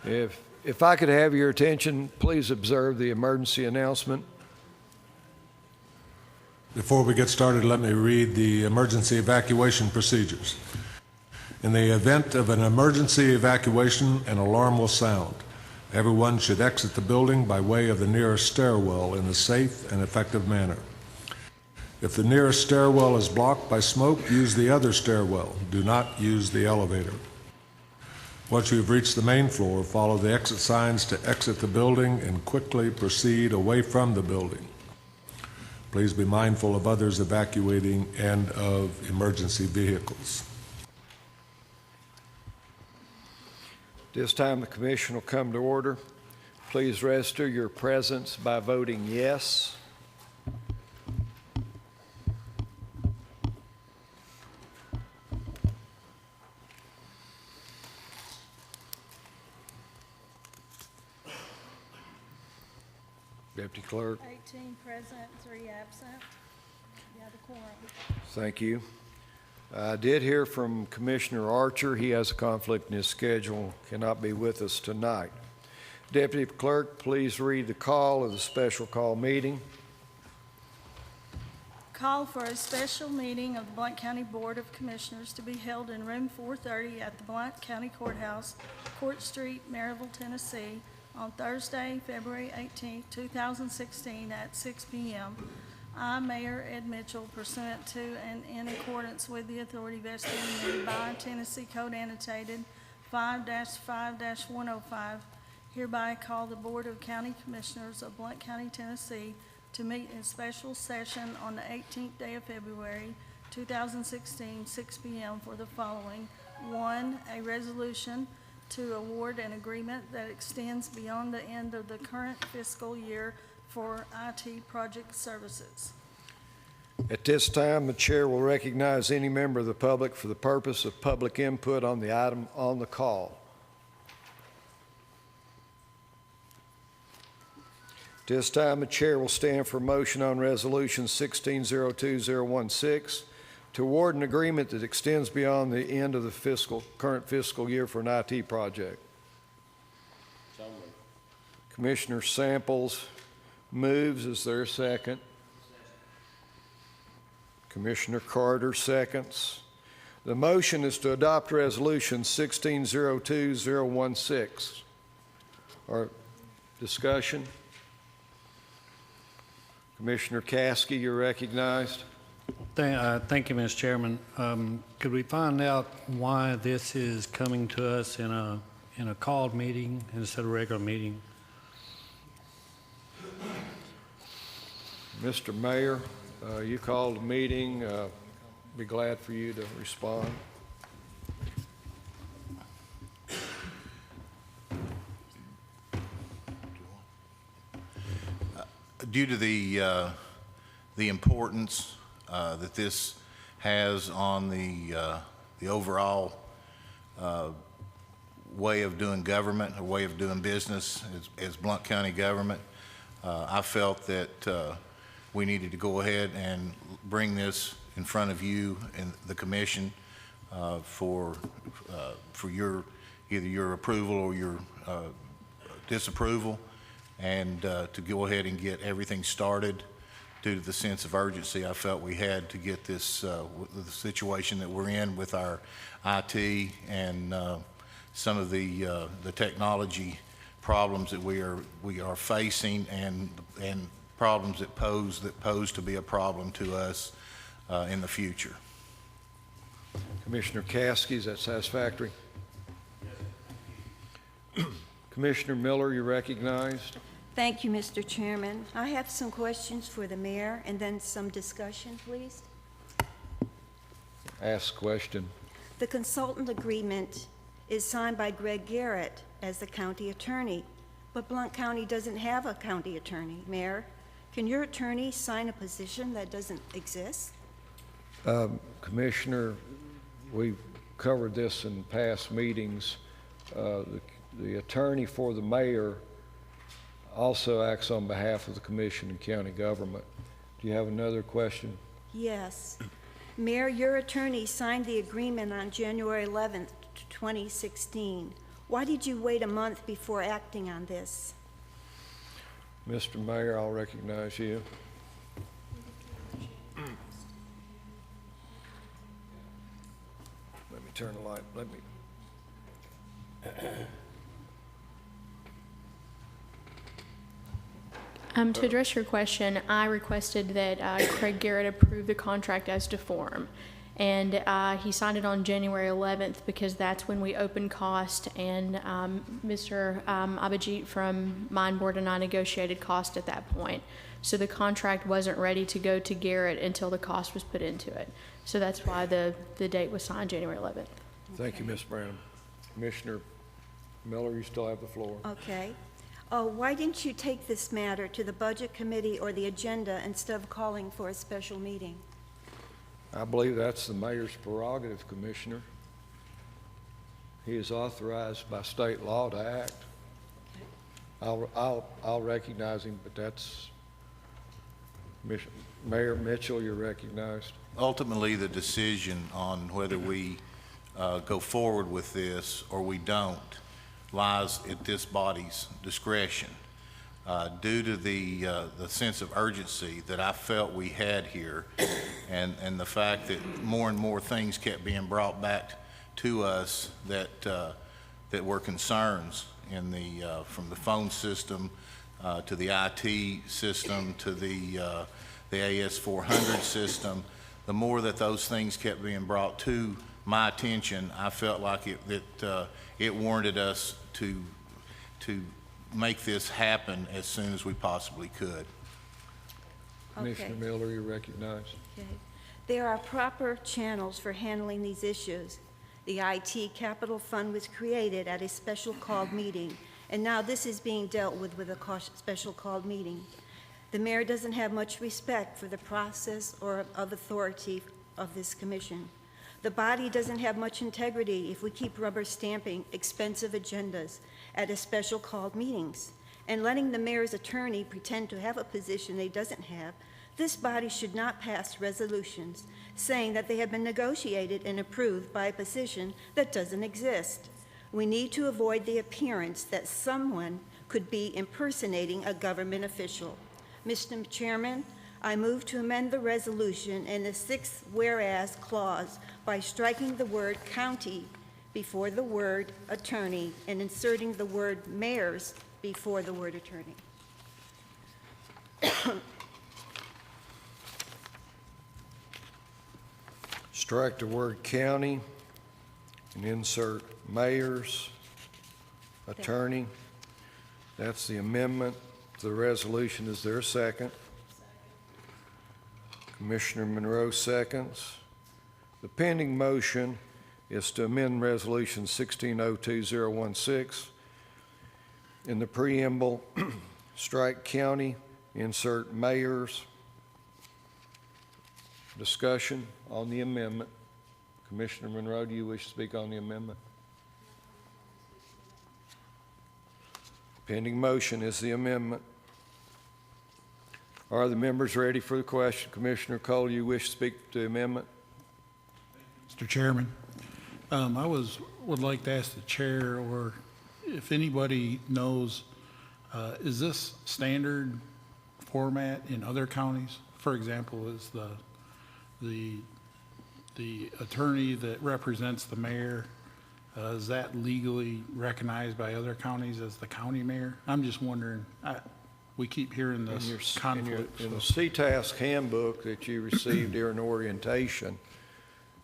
If I could have your attention, please observe the emergency announcement. Before we get started, let me read the emergency evacuation procedures. In the event of an emergency evacuation, an alarm will sound. Everyone should exit the building by way of the nearest stairwell in a safe and effective manner. If the nearest stairwell is blocked by smoke, use the other stairwell. Do not use the elevator. Once you have reached the main floor, follow the exit signs to exit the building and quickly proceed away from the building. Please be mindful of others evacuating and of emergency vehicles. This time the commission will come to order. Please register your presence by voting yes. Deputy Clerk. 18 present, 3 absent. You have a quorum. Thank you. I did hear from Commissioner Archer. He has a conflict in his schedule, cannot be with us tonight. Deputy Clerk, please read the call of the special call meeting. Call for a special meeting of the Blount County Board of Commissioners to be held in room 430 at the Blount County Courthouse, Court Street, Maryville, Tennessee, on Thursday, February 18, 2016 at 6 p.m. I, Mayor Ed Mitchell, pursuant to and in accordance with the authority vested in me by Tennessee Code Annotated 5-5-105, hereby call the Board of County Commissioners of Blount County, Tennessee to meet in special session on the 18th day of February 2016, 6 p.m. for the following. 1, a resolution to award an agreement that extends beyond the end of the current fiscal year for IT project services. At this time, the chair will recognize any member of the public for the purpose of public input on the item on the call. At this time, the chair will stand for motion on Resolution 16-02016 to award an agreement that extends beyond the end of the current fiscal year for an IT project. So moved. Commissioner Samples moves. Is there a second? Commissioner Carter seconds. The motion is to adopt Resolution 16-02016. Or discussion? Commissioner Caskey, you're recognized. Thank you, Mr. Chairman. Could we find out why this is coming to us in a called meeting instead of a regular meeting? Mr. Mayor, you called a meeting. Be glad for you to respond. Due to the importance that this has on the overall way of doing government, or way of doing business as Blount County government, I felt that we needed to go ahead and bring this in front of you and the commission for your either your approval or your disapproval, and to go ahead and get everything started. Due to the sense of urgency, I felt we had to get this the situation that we're in with our IT and some of the technology problems that we are facing, and problems that pose to be a problem to us in the future. Commissioner Caskey, is that satisfactory? Yes. Commissioner Miller, you're recognized. Thank you, Mr. Chairman. I have some questions for the mayor and then some discussion, please. Ask question. The consultant agreement is signed by Greg Garrett as the county attorney, but Blount County doesn't have a county attorney. Mayor, can your attorney sign a position that doesn't exist? Commissioner, we've covered this in past meetings. The attorney for the mayor also acts on behalf of the commission and county government. Do you have another question? Yes. Mayor, your attorney signed the agreement on January 11th, 2016. Why did you wait a month before acting on this? Mr. Mayor, I'll recognize you. Let me turn the light, To address your question, I requested that Craig Garrett approve the contract as to form. And he signed it on January 11th because that's when we opened cost, and Mr. Abhijit from Mine Board and I negotiated cost at that point. So the contract wasn't ready to go to Garrett until the cost was put into it. So that's why the date was signed January 11th. Thank you, Ms. Brown. Commissioner Miller, you still have the floor. Okay. Why didn't you take this matter to the Budget Committee or the agenda instead of calling for a special meeting? I believe that's the mayor's prerogative, Commissioner. He is authorized by state law to act. I'll recognize him, but that's, Mayor Mitchell, you're recognized. Ultimately, the decision on whether we go forward with this or we don't lies at this body's discretion. Due to the sense of urgency that I felt we had here, and the fact that more and more things kept being brought back to us that were concerns in from the phone system to the IT system to the AS400 system, the more that those things kept being brought to my attention, I felt like it warranted us to make this happen as soon as we possibly could. Commissioner Miller, you're recognized. Okay. There are proper channels for handling these issues. The IT Capital Fund was created at a special called meeting, and now this is being dealt with a special called meeting. The mayor doesn't have much respect for the process or of authority of this commission. The body doesn't have much integrity if we keep rubber stamping expensive agendas at a special called meetings and letting the mayor's attorney pretend to have a position they doesn't have. This body should not pass resolutions saying that they have been negotiated and approved by a position that doesn't exist. We need to avoid the appearance that someone could be impersonating a government official. Mr. Chairman, I move to amend the resolution in the sixth whereas clause by striking the word county before the word attorney and inserting the word mayors before the word attorney. Strike the word county and insert mayors, attorney. That's the amendment to the resolution. Is there a second? Commissioner Monroe seconds. The pending motion is to amend Resolution 1602-016. In the preamble, strike county, insert mayors. Discussion on the amendment. Commissioner Monroe, do you wish to speak on the amendment? Pending motion is the amendment. Are the members ready for the question? Commissioner Cole, you wish to speak to the amendment? Mr. Chairman, I would like to ask the chair, or if anybody knows, is this standard format in other counties? For example, is the attorney that represents the mayor, is that legally recognized by other counties as the county mayor? I'm just wondering. We keep hearing this conflict. In the CTASC handbook that you received during orientation,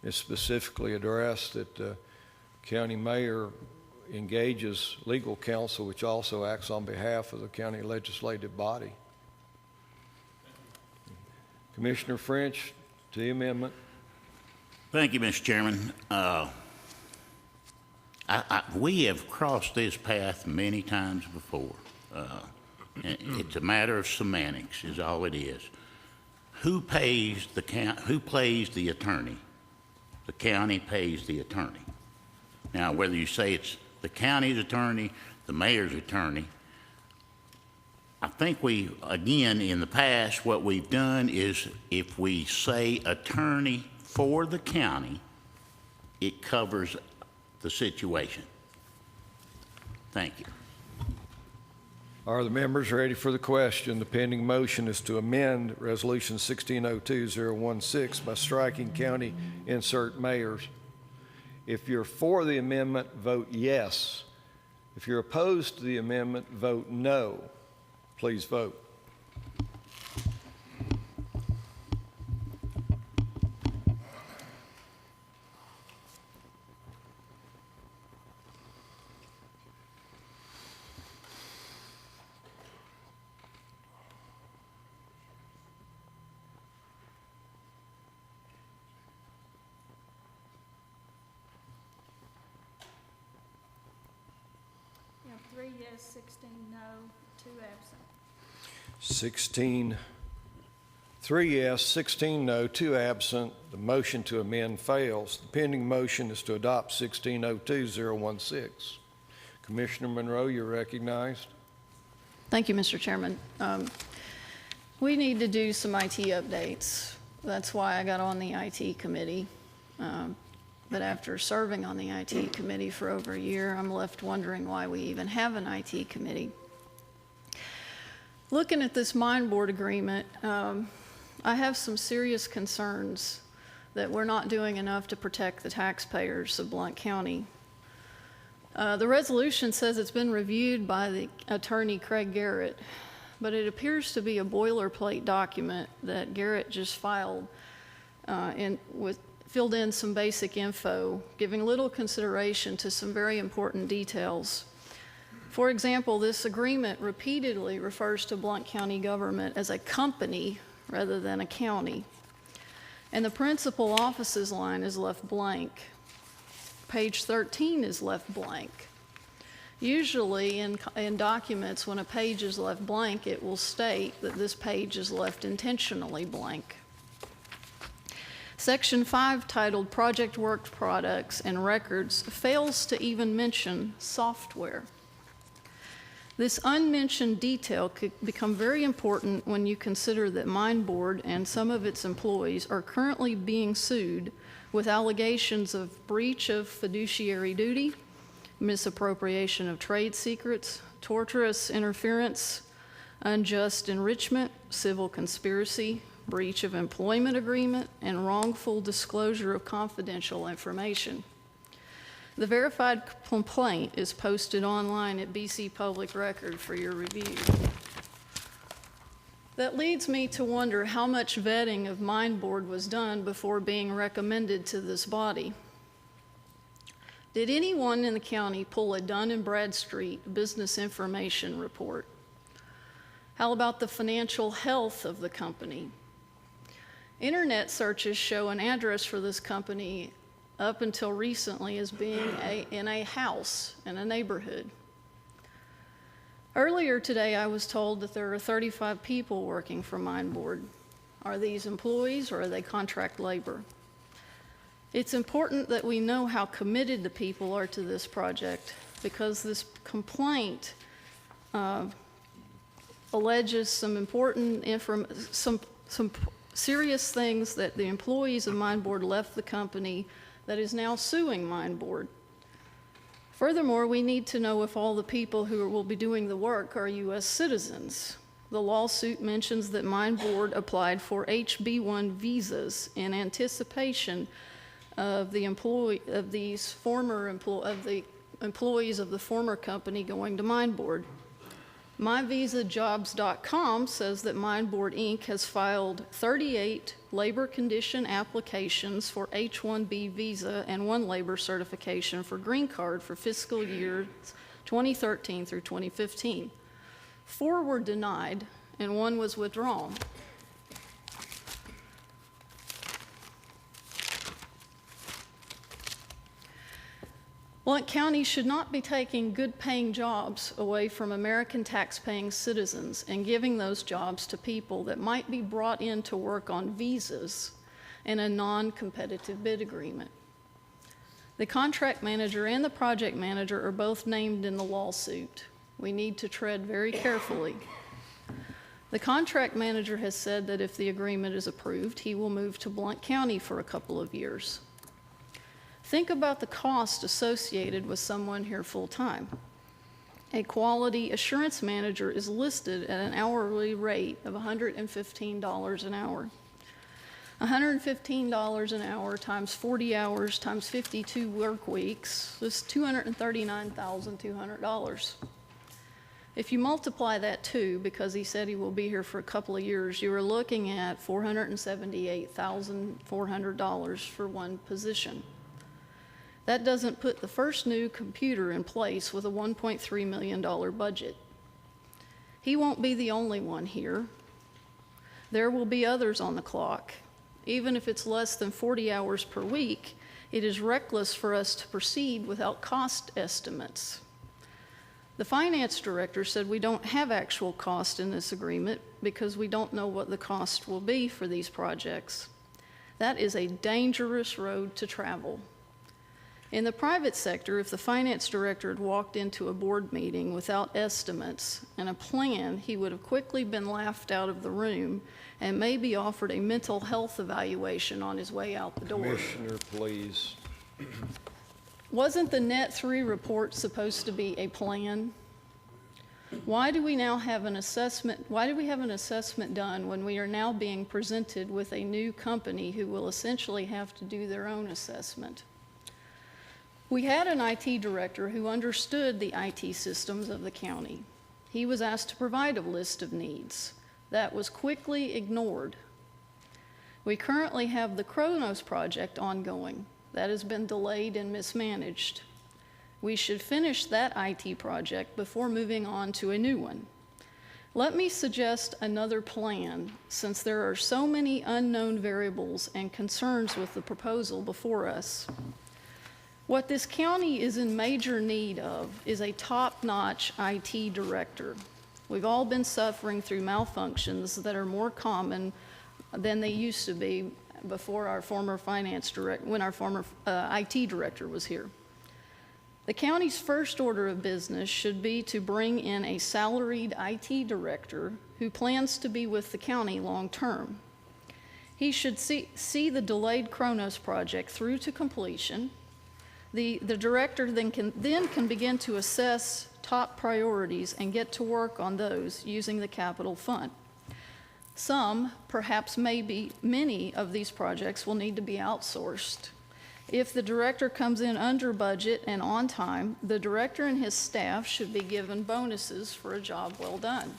it's specifically addressed that the county mayor engages legal counsel, which also acts on behalf of the county legislative body. Commissioner French, to the amendment. Thank you, Mr. Chairman. We have crossed this path many times before. It's a matter of semantics, is all it is. Who pays the attorney? The county pays the attorney. Now, whether you say it's the county's attorney, the mayor's attorney, I think again, in the past, what we've done is if we say attorney for the county, it covers the situation. Thank you. Are the members ready for the question? The pending motion is to amend Resolution 1602-016 by striking county insert mayors. If you're for the amendment, vote yes. If you're opposed to the amendment, vote no. Please vote. You have 3 yes, 16 no, 2 absent. 3 yes, 16 no, 2 absent. The motion to amend fails. The pending motion is to adopt 1602-016. Commissioner Monroe, you're recognized. Thank you, Mr. Chairman. We need to do some IT updates. That's why I got on the IT committee. But after serving on the IT committee for over a year, I'm left wondering why we even have an IT committee. Looking at this mine board agreement, I have some serious concerns that we're not doing enough to protect the taxpayers of Blount County. The resolution says it's been reviewed by the attorney Craig Garrett, but it appears to be a boilerplate document that Garrett just filed filled in some basic info, giving little consideration to some very important details. For example, this agreement repeatedly refers to Blount County government as a company rather than a county. And the principal offices line is left blank. Page 13 is left blank. Usually in documents, when a page is left blank, it will state that this page is left intentionally blank. Section 5, titled Project Work Products and Records, fails to even mention software. This unmentioned detail could become very important when you consider that Mine Board and some of its employees are currently being sued with allegations of breach of fiduciary duty, misappropriation of trade secrets, tortious interference, unjust enrichment, civil conspiracy, breach of employment agreement, and wrongful disclosure of confidential information. The verified complaint is posted online at BC Public Record for your review. That leads me to wonder how much vetting of Mine Board was done before being recommended to this body. Did anyone in the county pull a Dun & Bradstreet business information report? How about the financial health of the company? Internet searches show an address for this company up until recently as being in a house in a neighborhood. Earlier today, I was told that there are 35 people working for Mine Board. Are these employees or are they contract labor? It's important that we know how committed the people are to this project, because this complaint alleges some important some serious things that the employees of Mine Board left the company that is now suing Mine Board. Furthermore, we need to know if all the people who will be doing the work are U.S. citizens. The lawsuit mentions that Mine Board applied for HB1 visas in anticipation of the employees of the former company going to Mine Board. MyVisaJobs.com says that Mine Board Inc. has filed 38 labor condition applications for H-1B visa and 1 labor certification for green card for fiscal year 2013 through 2015. 4 were denied and 1 was withdrawn. Blount County should not be taking good-paying jobs away from American tax-paying citizens and giving those jobs to people that might be brought in to work on visas in a non-competitive bid agreement. The contract manager and the project manager are both named in the lawsuit. We need to tread very carefully. The contract manager has said that if the agreement is approved, he will move to Blount County for a couple of years. Think about the cost associated with someone here full-time. A quality assurance manager is listed at an hourly rate of $115 an hour. $115 an hour times 40 hours times 52 work weeks is $239,200. If you multiply that too, because he said he will be here for a couple of years, you are looking at $478,400 for one position. That doesn't put the first new computer in place with a $1.3 million budget. He won't be the only one here. There will be others on the clock. Even if it's less than 40 hours per week, it is reckless for us to proceed without cost estimates. The finance director said we don't have actual cost in this agreement because we don't know what the cost will be for these projects. That is a dangerous road to travel. In the private sector, if the finance director had walked into a board meeting without estimates and a plan, he would have quickly been laughed out of the room and maybe offered a mental health evaluation on his way out the door. Commissioner, please. Wasn't the Net 3 report supposed to be a plan? Why do we now have an assessment? Why do we have an assessment done when we are now being presented with a new company who will essentially have to do their own assessment? We had an IT director who understood the IT systems of the county. He was asked to provide a list of needs. That was quickly ignored. We currently have the Courthouse project ongoing. That has been delayed and mismanaged. We should finish that IT project before moving on to a new one. Let me suggest another plan, since there are so many unknown variables and concerns with the proposal before us. What this county is in major need of is a top-notch IT director. We've all been suffering through malfunctions that are more common than they used to be before our former when our former IT director was here. The county's first order of business should be to bring in a salaried IT director who plans to be with the county long-term. He should see the delayed Courthouse project through to completion. The director then can begin to assess top priorities and get to work on those using the capital fund. Some, perhaps maybe many of these projects will need to be outsourced. If the director comes in under budget and on time, the director and his staff should be given bonuses for a job well done.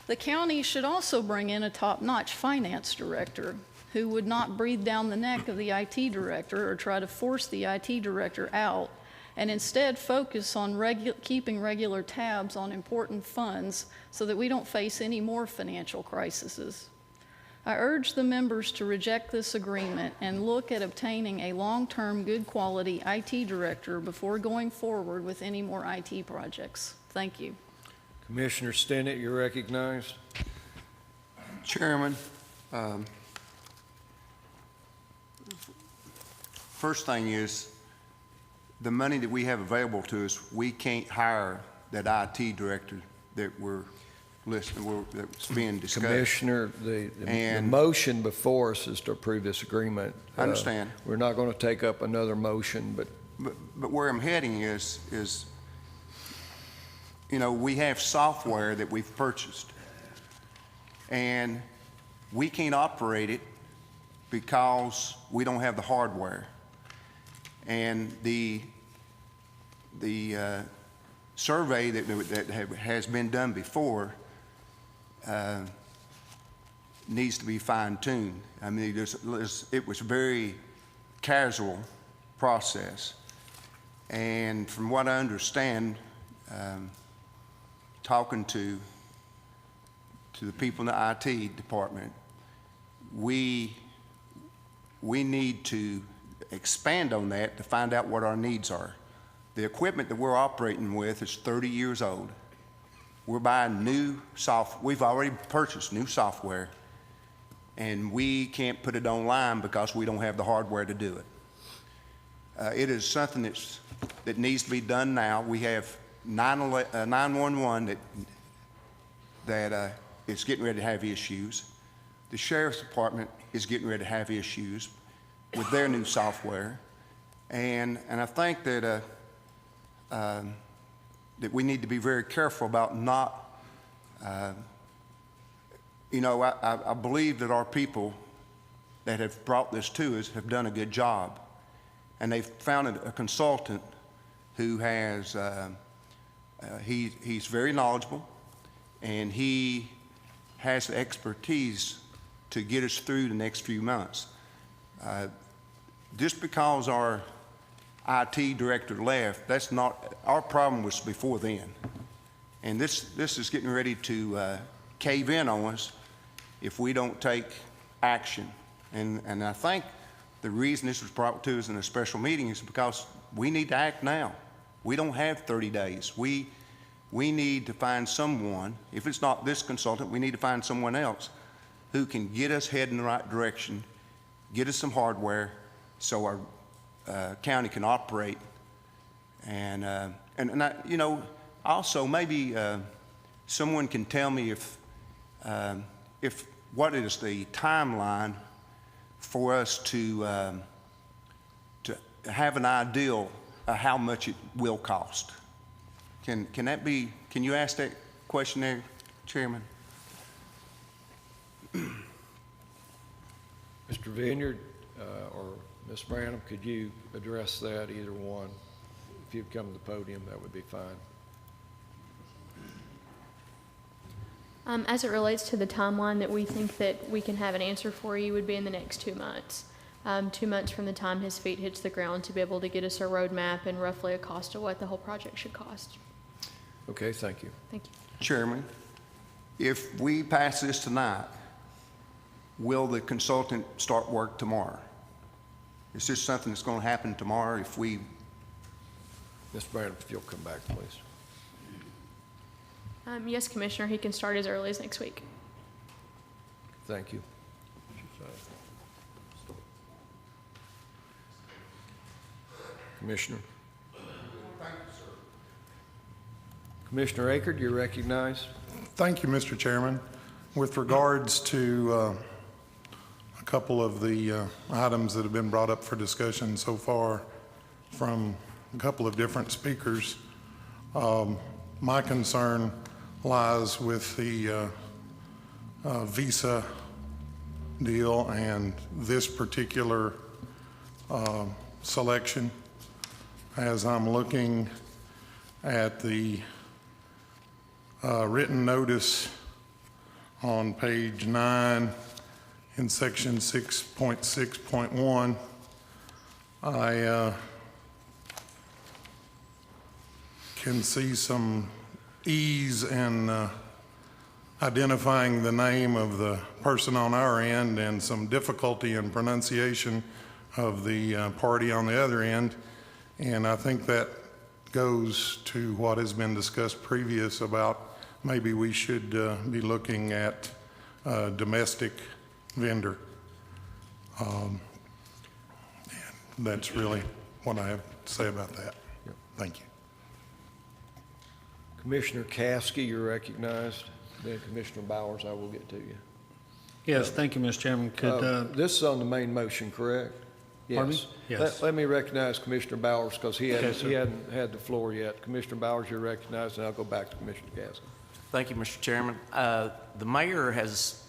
The county should also bring in a top-notch finance director who would not breathe down the neck of the IT director or try to force the IT director out, and instead focus on keeping regular tabs on important funds so that we don't face any more financial crises. I urge the members to reject this agreement and look at obtaining a long-term, good-quality IT director before going forward with any more IT projects. Thank you. Commissioner Stinnett, you're recognized. Chairman, first thing is, the money that we have available to us, we can't hire that IT director that we're listening, that's being discussed. Commissioner, the motion before us is to approve this agreement. I understand. We're not going to take up another motion, but where I'm heading is, you know, we have software that we've purchased, and we can't operate it because we don't have the hardware. And the survey that has been done before needs to be fine-tuned. I mean, it was a very casual process. And from what I understand, talking to the people in the IT department, we need to expand on that to find out what our needs are. The equipment that we're operating with is 30 years old. We're buying new software. We've already purchased new software, and we can't put it online because we don't have the hardware to do it. It is something that needs to be done now. We have 911 that is getting ready to have issues. The Sheriff's Department is getting ready to have issues with their new software. And I think that that we need to be very careful about not, I believe that our people that have brought this to us have done a good job. And they've found a consultant who has, he's very knowledgeable, and he has the expertise to get us through the next few months. Just because our IT director left, that's not, our problem was before then. And this is getting ready to cave in on us if we don't take action. And I think the reason this was brought to us in a special meeting is because we need to act now. We don't have 30 days. We need to find someone, if it's not this consultant, we need to find someone else who can get us heading in the right direction, get us some hardware so our county can operate. And also maybe someone can tell me if what is the timeline for us to have an idea of how much it will cost. Can you ask that question there, Chairman? Mr. Vineyard or Ms. Branham, could you address that, either one? If you'd come to the podium, that would be fine. As it relates to the timeline that we think that we can have an answer for you would be in the next 2 months. 2 months from the time his feet hits the ground to be able to get us a roadmap and roughly a cost of what the whole project should cost. Okay, thank you. Thank you. Chairman, if we pass this tonight, will the consultant start work tomorrow? Is this something that's going to happen tomorrow if we... Ms. Branham, if you'll come back, please. Yes, Commissioner, he can start as early as next week. Thank you. Commissioner. Thank you, sir. Commissioner Akerd, you're recognized. Thank you, Mr. Chairman. With regards to a couple of the items that have been brought up for discussion so far from a couple of different speakers, my concern lies with the visa deal and this particular selection. As I'm looking at the written notice on page 9 in section 6.6.1, I can see some ease in identifying the name of the person on our end and some difficulty in pronunciation of the party on the other end. And I think that goes to what has been discussed previous about maybe we should be looking at a domestic vendor. And that's really what I have to say about that. Yep. Thank you. Commissioner Caskey, you're recognized. Then Commissioner Bowers, I will get to you. Yes, thank you, Mr. Chairman. Could, this is on the main motion, correct? Pardon me? Yes. Yes. Let me recognize Commissioner Bowers because he hadn't had the floor yet. Commissioner Bowers, you're recognized, and I'll go back to Commissioner Caskey. Thank you, Mr. Chairman. The mayor has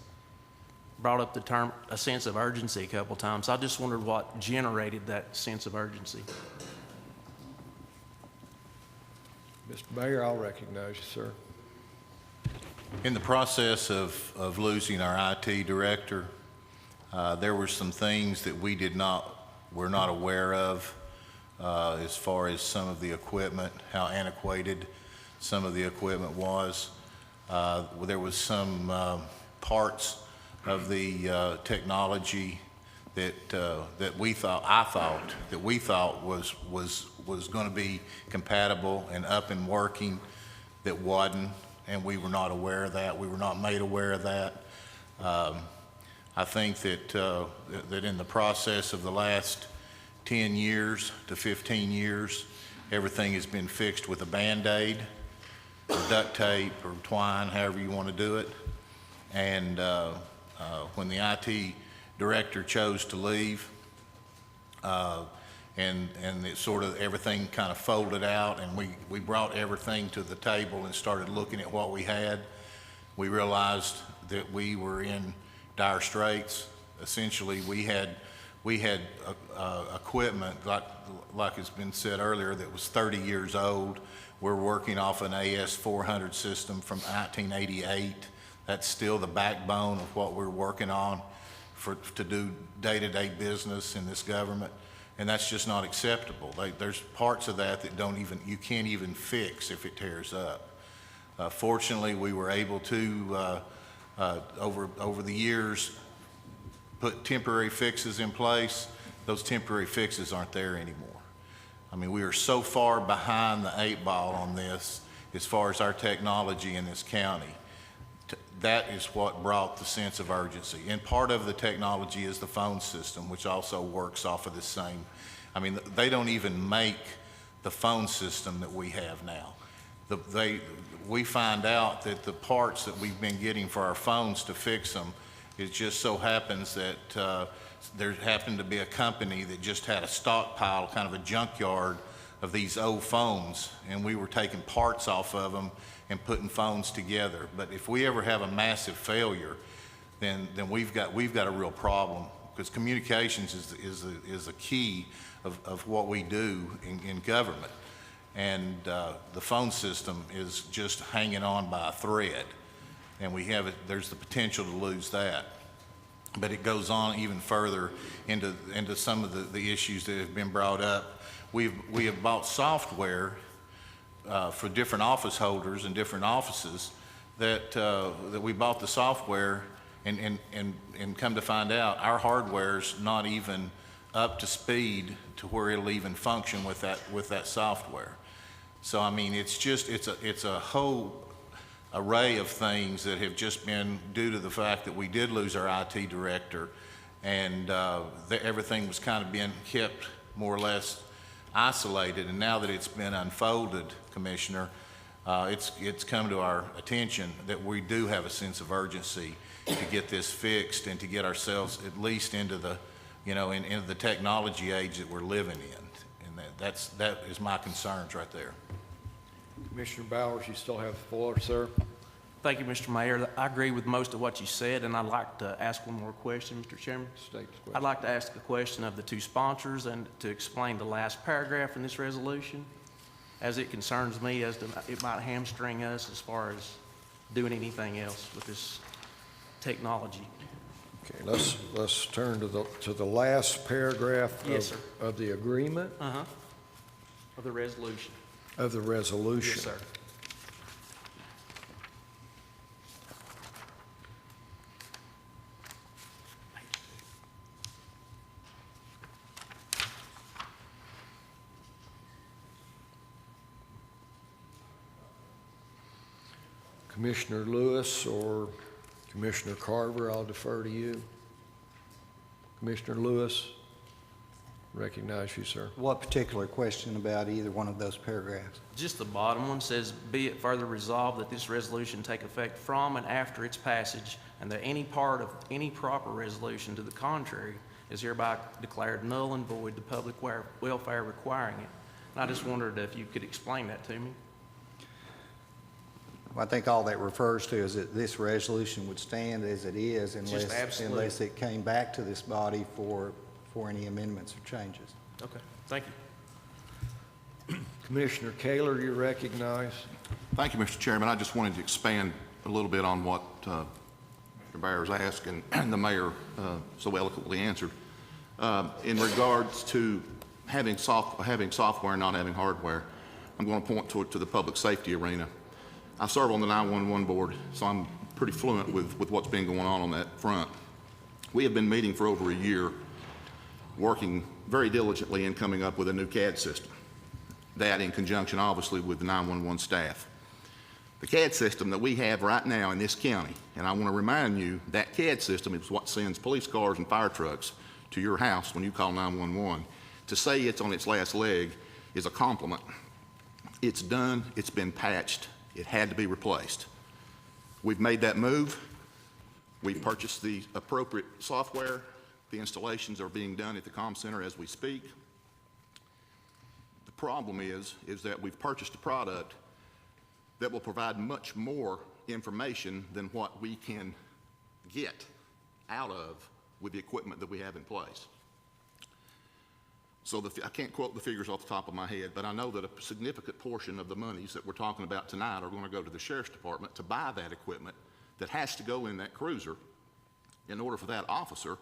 brought up the term a sense of urgency a couple times. I just wondered what generated that sense of urgency. Mr. Mayor, I'll recognize you, sir. In the process of losing our IT director, there were some things that were not aware of as far as some of the equipment, how antiquated some of the equipment was. There was some parts of the technology that we thought was going to be compatible and up and working that wasn't, and we were not aware of that. We were not made aware of that. I think that that in the process of the last 10 years to 15 years, everything has been fixed with a Band-Aid, or duct tape, or twine, however you want to do it. And when the IT director chose to leave, and it sort of, everything kind of folded out, and we brought everything to the table and started looking at what we had. We realized that we were in dire straits. Essentially, we had equipment, like it's been said earlier, that was 30 years old. We're working off an AS400 system from 1988. That's still the backbone of what we're working on to do day-to-day business in this government, and that's just not acceptable. There's parts of that you can't even fix if it tears up. Fortunately, we were able to, over the years, put temporary fixes in place. Those temporary fixes aren't there anymore. I mean, we are so far behind the 8 ball on this as far as our technology in this county. That is what brought the sense of urgency. And part of the technology is the phone system, which also works off of the same. I mean, they don't even make the phone system that we have now. We find out that the parts that we've been getting for our phones to fix them, it just so happens that there happened to be a company that just had a stockpile, kind of a junkyard of these old phones, and we were taking parts off of them and putting phones together. But if we ever have a massive failure, then we've got a real problem, because communications is a key of what we do in government. And the phone system is just hanging on by a thread, and there's the potential to lose that. But it goes on even further into some of the issues that have been brought up. We have bought software for different office holders and different offices that we bought the software, and come to find out our hardware's not even up to speed to where it'll even function with that software. So I mean, it's a whole array of things that have just been due to the fact that we did lose our IT director, and everything was kind of being kept more or less isolated. And now that it's been unfolded, Commissioner, it's come to our attention that we do have a sense of urgency to get this fixed and to get ourselves at least into the, into the technology age that we're living in. And that is my concerns right there. Commissioner Bowers, you still have the floor, sir. Thank you, Mr. Mayor. I agree with most of what you said, and I'd like to ask one more question, Mr. Chairman. State the question. I'd like to ask a question of the two sponsors and to explain the last paragraph in this resolution, as it concerns me, as to it might hamstring us as far as doing anything else with this technology. Okay, let's turn to the last paragraph of the agreement. Of the resolution. Of the resolution. Yes, sir. Commissioner Lewis or Commissioner Carver, I'll defer to you. Commissioner Lewis, recognize you, sir. What particular question about either one of those paragraphs? Just the bottom one says, be it further resolved that this resolution take effect from and after its passage, and that any part of any proper resolution to the contrary is hereby declared null and void, the public welfare requiring it. And I just wondered if you could explain that to me. Well, I think all that refers to is that this resolution would stand as it is unless it came back to this body for any amendments or changes. Okay, thank you. Commissioner Kaler, you're recognized. Thank you, Mr. Chairman. I just wanted to expand a little bit on what Mr. Byers asked and the mayor so eloquently answered. In regards to having software and not having hardware, I'm going to point to the public safety arena. I serve on the 911 board, so I'm pretty fluent with what's been going on that front. We have been meeting for over a year, working very diligently in coming up with a new CAD system. That in conjunction, obviously, with the 911 staff. The CAD system that we have right now in this county, and I want to remind you, that CAD system is what sends police cars and fire trucks to your house when you call 911. To say it's on its last leg is a compliment. It's done, it's been patched, it had to be replaced. We've made that move. We've purchased the appropriate software. The installations are being done at the comm center as we speak. problem is that we've purchased a product that will provide much more information than what we can get out of with the equipment that we have in place. So I can't quote the figures off the top of my head, but I know that a significant portion of the monies that we're talking about tonight are going to go to the Sheriff's Department to buy that equipment that has to go in that cruiser in order for that officer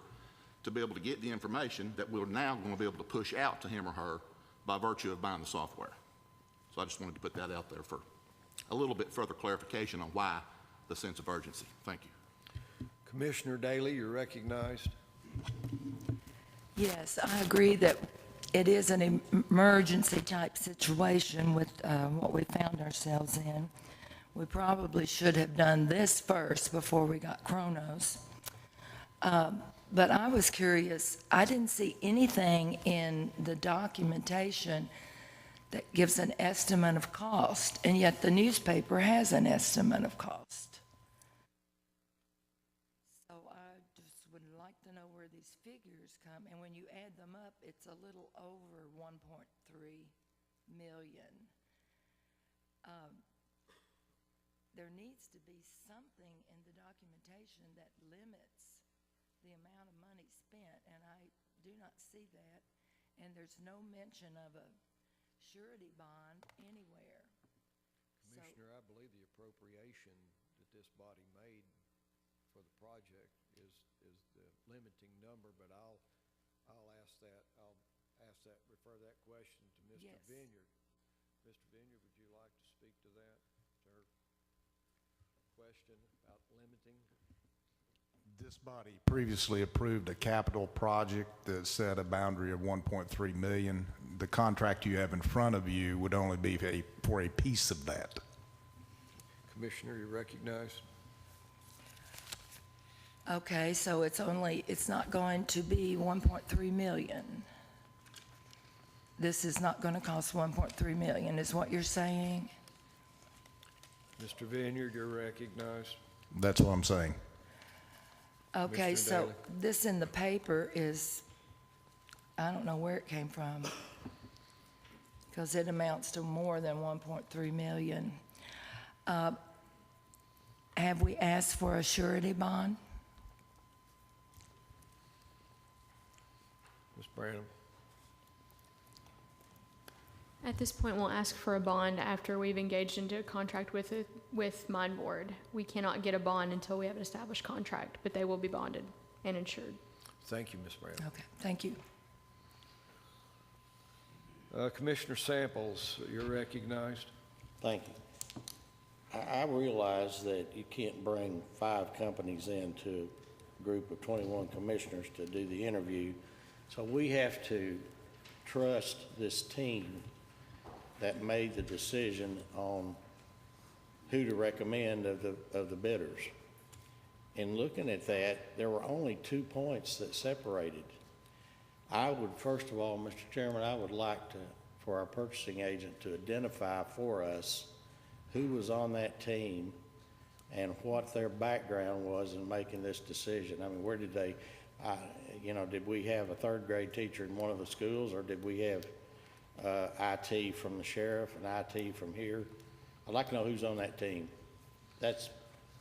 to be able to get the information that we're now going to be able to push out to him or her by virtue of buying the software. So I just wanted to put that out there for a little bit further clarification on why the sense of urgency. Thank you. Commissioner Daly, you're recognized. Yes, I agree that it is an emergency type situation with what we found ourselves in. We probably should have done this first before we got Chronos. But I was curious, I didn't see anything in the documentation that gives an estimate of cost, and yet the newspaper has an estimate of cost. So I just would like to know where these figures come, and when you add them up, it's a little over 1.3 million. There needs to be something in the documentation that limits the amount of money spent, and I do not see that, and there's no mention of a surety bond anywhere. Commissioner, I believe the appropriation that this body made for the project is the limiting number, but I'll refer that question to Mr. Yes. Vineyard. Mr. Vineyard, would you like to speak to that, to her question about limiting? This body previously approved a capital project that set a boundary of 1.3 million. The contract you have in front of you would only be for a piece of that. Commissioner, you're recognized. Okay, so it's not going to be 1.3 million. This is not going to cost 1.3 million, is what you're saying? Mr. Vineyard, you're recognized. That's what I'm saying. Okay, Commissioner so Daly. this in the paper is, I don't know where it came from, because it amounts to more than 1.3 million. Have we asked for a surety bond? Ms. Branham. At this point, we'll ask for a bond after we've engaged into a contract with Mine Board. We cannot get a bond until we have an established contract, but they will be bonded and insured. Thank you, Ms. Branham. Okay, thank you. Commissioner Samples, you're recognized. Thank you. I realize that you can't bring 5 companies into a group of 21 commissioners to do the interview, so we have to trust this team that made the decision on who to recommend of the bidders. In looking at that, there were only 2 points that separated. I would, first of all, Mr. Chairman, I would like for our purchasing agent to identify for us who was on that team and what their background was in making this decision. I mean, where did they, did we have a 3rd grade teacher in one of the schools, or did we have IT from the sheriff and IT from here? I'd like to know who's on that team. That's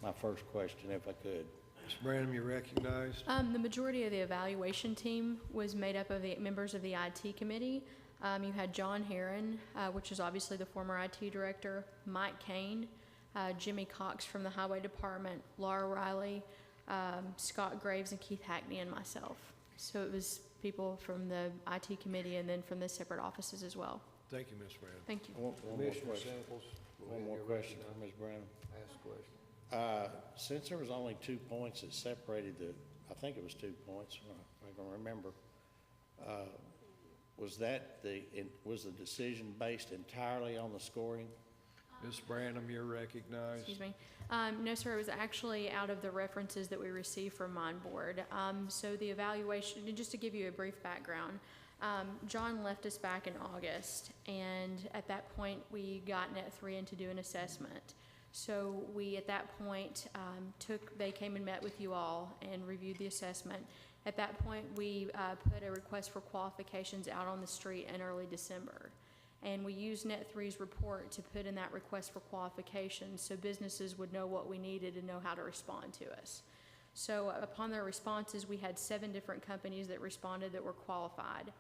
my first question, if I could. Ms. Branham, you're recognized. The majority of the evaluation team was made up of the members of the IT committee. You had John Herron, which is obviously the former IT director, Mike Kane, Jimmy Cox from the Highway Department, Laura Riley, Scott Graves, and Keith Hackney, and myself. So it was people from the IT committee and then from the separate offices as well. Thank you, Ms. Branham. Thank you. Commissioner Samples. One more question for Ms. Brown. Ask a question. Since there was only 2 points that separated I think it was 2 points, if I can remember, was the decision based entirely on the scoring? Ms. Branham, you're recognized. Excuse me. No, sir, it was actually out of the references that we received from Mine Board. So the evaluation, and just to give you a brief background, John left us back in August, and at that point, we got Net3 in to do an assessment. So we, at that point, they came and met with you all and reviewed the assessment. At that point, we put a request for qualifications out on the street in early December. And we used Net3's report to put in that request for qualifications so businesses would know what we needed and know how to respond to us. So upon their responses, we had 7 different companies that responded that were qualified.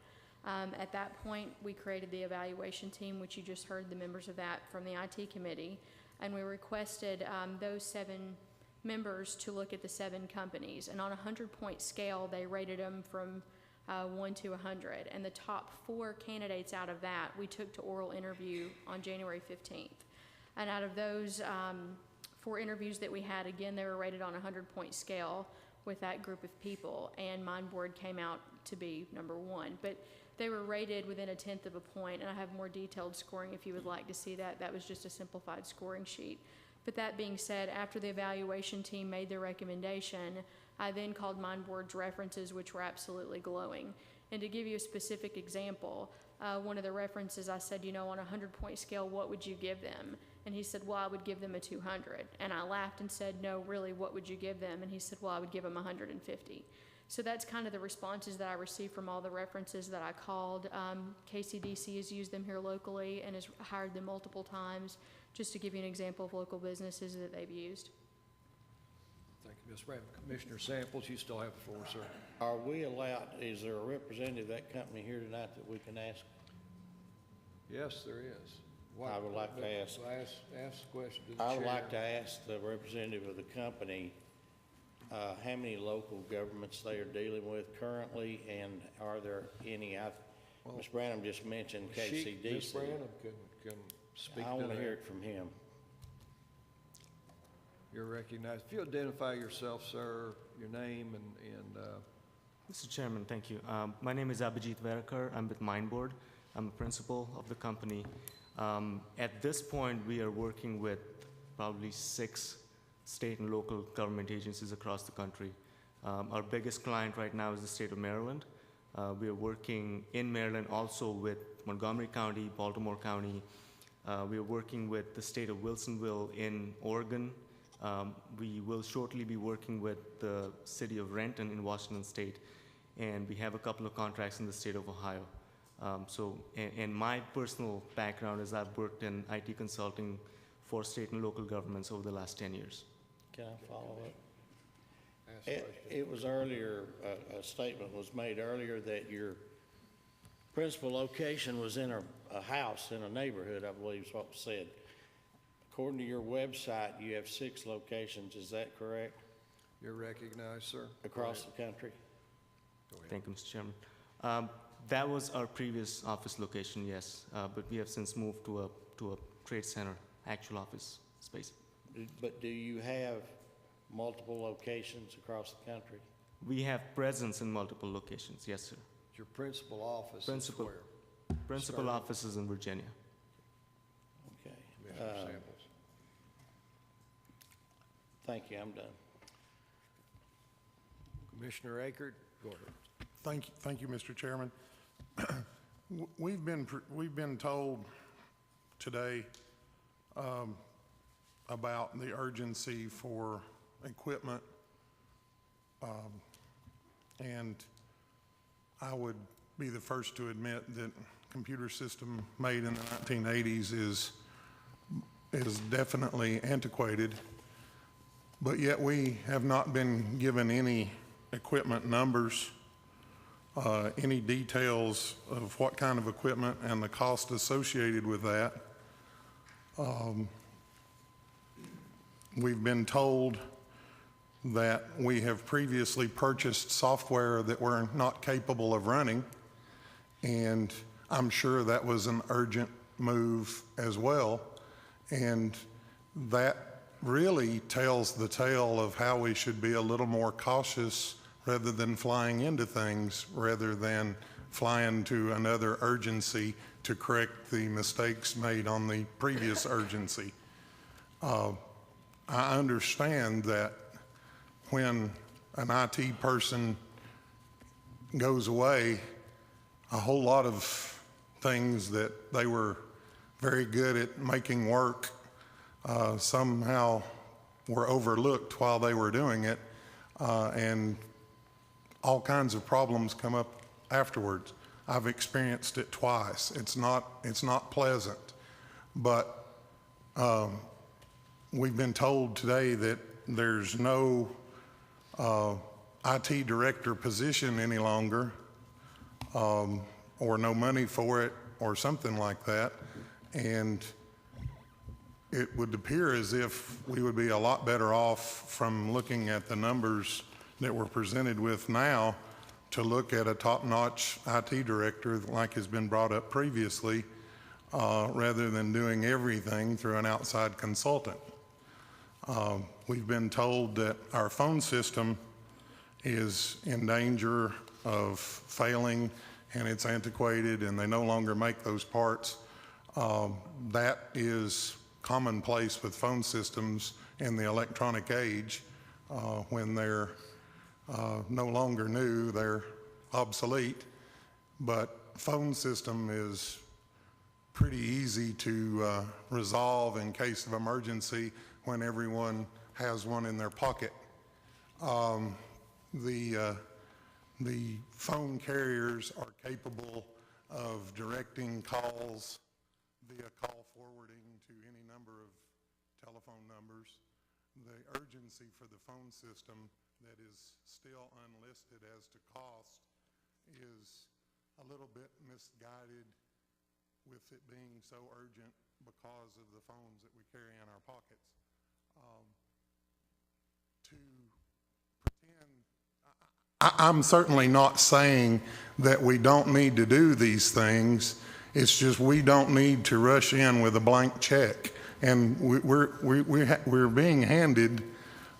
At that point, we created the evaluation team, which you just heard the members of that from the IT committee, and we requested those 7 members to look at the 7 companies. And on a 100-point scale, they rated them from 1 to 100. And the top 4 candidates out of that, we took to oral interview on January 15th. And out of those 4 interviews that we had, again, they were rated on a 100-point scale with that group of people, and MindBoard came out to be number 1. But they were rated within a 1/10 of a point, and I have more detailed scoring if you would like to see that. That was just a simplified scoring sheet. But that being said, after the evaluation team made their recommendation, I then called MindBoard's references, which were absolutely glowing. And to give you a specific example, one of the references, I said, you know, on a 100-point scale, what would you give them? And he said, well, I would give them a 200. And I laughed and said, no, really, what would you give them? And he said, well, I would give them 150. So that's kind of the responses that I received from all the references that I called. KCDC has used them here locally and has hired them multiple times, just to give you an example of local businesses that they've used. Thank you, Ms. Brown. Commissioner Samples, you still have the floor, sir. Are we allowed, is there a representative of that company here tonight that we can ask? Yes, there is. I would like to ask. Ask the question to the chair. I would like to ask the representative of the company how many local governments they are dealing with currently, and are there any? Ms. Branham just mentioned KCDC. Ms. Branham can speak to that. I want to hear it from him. You're recognized. If you identify yourself, sir, your name and Mr. Chairman, thank you. My name is Abhijit Verakar. I'm with MindBoard. I'm a principal of the company. At this point, we are working with probably 6 state and local government agencies across the country. Our biggest client right now is the state of Maryland. We are working in Maryland also with Montgomery County, Baltimore County. We are working with the state of Wilsonville in Oregon. We will shortly be working with the city of Renton in Washington State, and we have a couple of contracts in the state of Ohio. And my personal background is I've worked in IT consulting for state and local governments over the last 10 years. Can I follow up? It was earlier, a statement was made earlier that your principal location was in a house in a neighborhood, I believe is what was said. According to your website, you have 6 locations, is that correct? you're recognized, sir. Across the country? Thank you, Mr. Chairman. That was our previous office location, yes, but we have since moved to a trade center, actual office space. But do you have multiple locations across the country? We have presence in multiple locations, yes, sir. Your principal office is where? Principal office is in Virginia. Okay. Commissioner Samples. Thank you, I'm done. Commissioner Akert, go ahead. Thank you, Mr. Chairman. We've been told today about the urgency for equipment, and I would be the first to admit that computer system made in the 1980s is definitely antiquated, but yet we have not been given any equipment numbers, any details of what kind of equipment and the cost associated with that. We've been told that we have previously purchased software that we're not capable of running, and I'm sure that was an urgent move as well, and that really tells the tale of how we should be a little more cautious rather than flying into things, rather than flying to another urgency to correct the mistakes made on the previous urgency. I understand that when an IT person goes away, a whole lot of things that they were very good at making work somehow were overlooked while they were doing it, and all kinds of problems come up afterwards. I've experienced it twice. It's not pleasant, but we've been told today that there's no IT director position any longer, or no money for it, or something like that. And it would appear as if we would be a lot better off from looking at the numbers that we're presented with now to look at a top-notch IT director like has been brought up previously, rather than doing everything through an outside consultant. We've been told that our phone system is in danger of failing and it's antiquated and they no longer make those parts. That is commonplace with phone systems in the electronic age. When they're no longer new, they're obsolete. But phone system is pretty easy to resolve in case of emergency when everyone has one in their pocket. The phone carriers are capable of directing calls via call forwarding to any number of telephone numbers. The urgency for the phone system that is still unlisted as to cost is a little bit misguided with it being so urgent because of the phones that we carry in our pockets. To pretend, I'm certainly not saying that we don't need to do these things. It's just we don't need to rush in with a blank check. And we're being handed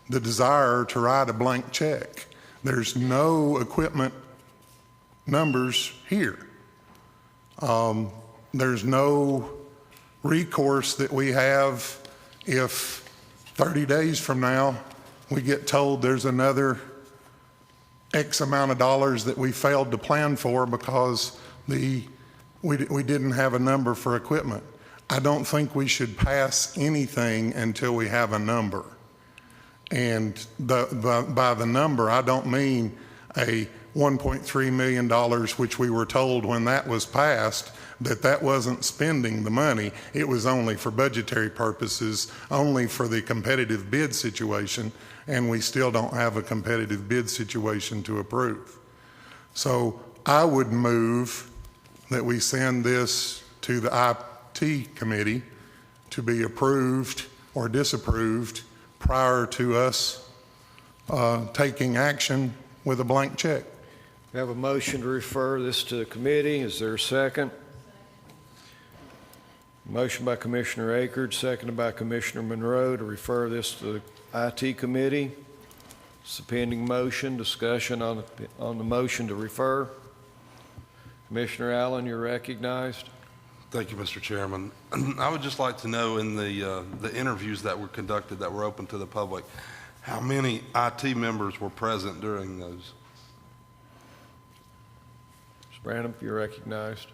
the desire to write a blank check. There's no equipment numbers here. There's no recourse that we have if 30 days from now we get told there's another X amount of dollars that we failed to plan for because we didn't have a number for equipment. I don't think we should pass anything until we have a number. And by the number, I don't mean a $1.3 million, which we were told when that was passed, that wasn't spending the money. It was only for budgetary purposes, only for the competitive bid situation, and we still don't have a competitive bid situation to approve. So I would move that we send this to the IT committee to be approved or disapproved prior to us taking action with a blank check. We have a motion to refer this to the committee. Is there a second? Motion by Commissioner Akers, seconded by Commissioner Monroe to refer this to the IT committee. It's a pending motion. Discussion on the motion to refer. Commissioner Allen, you're recognized. Thank you, Mr. Chairman. I would just like to know in the interviews that were conducted that were open to the public, how many IT members were present during those? Ms. Branham, you're recognized.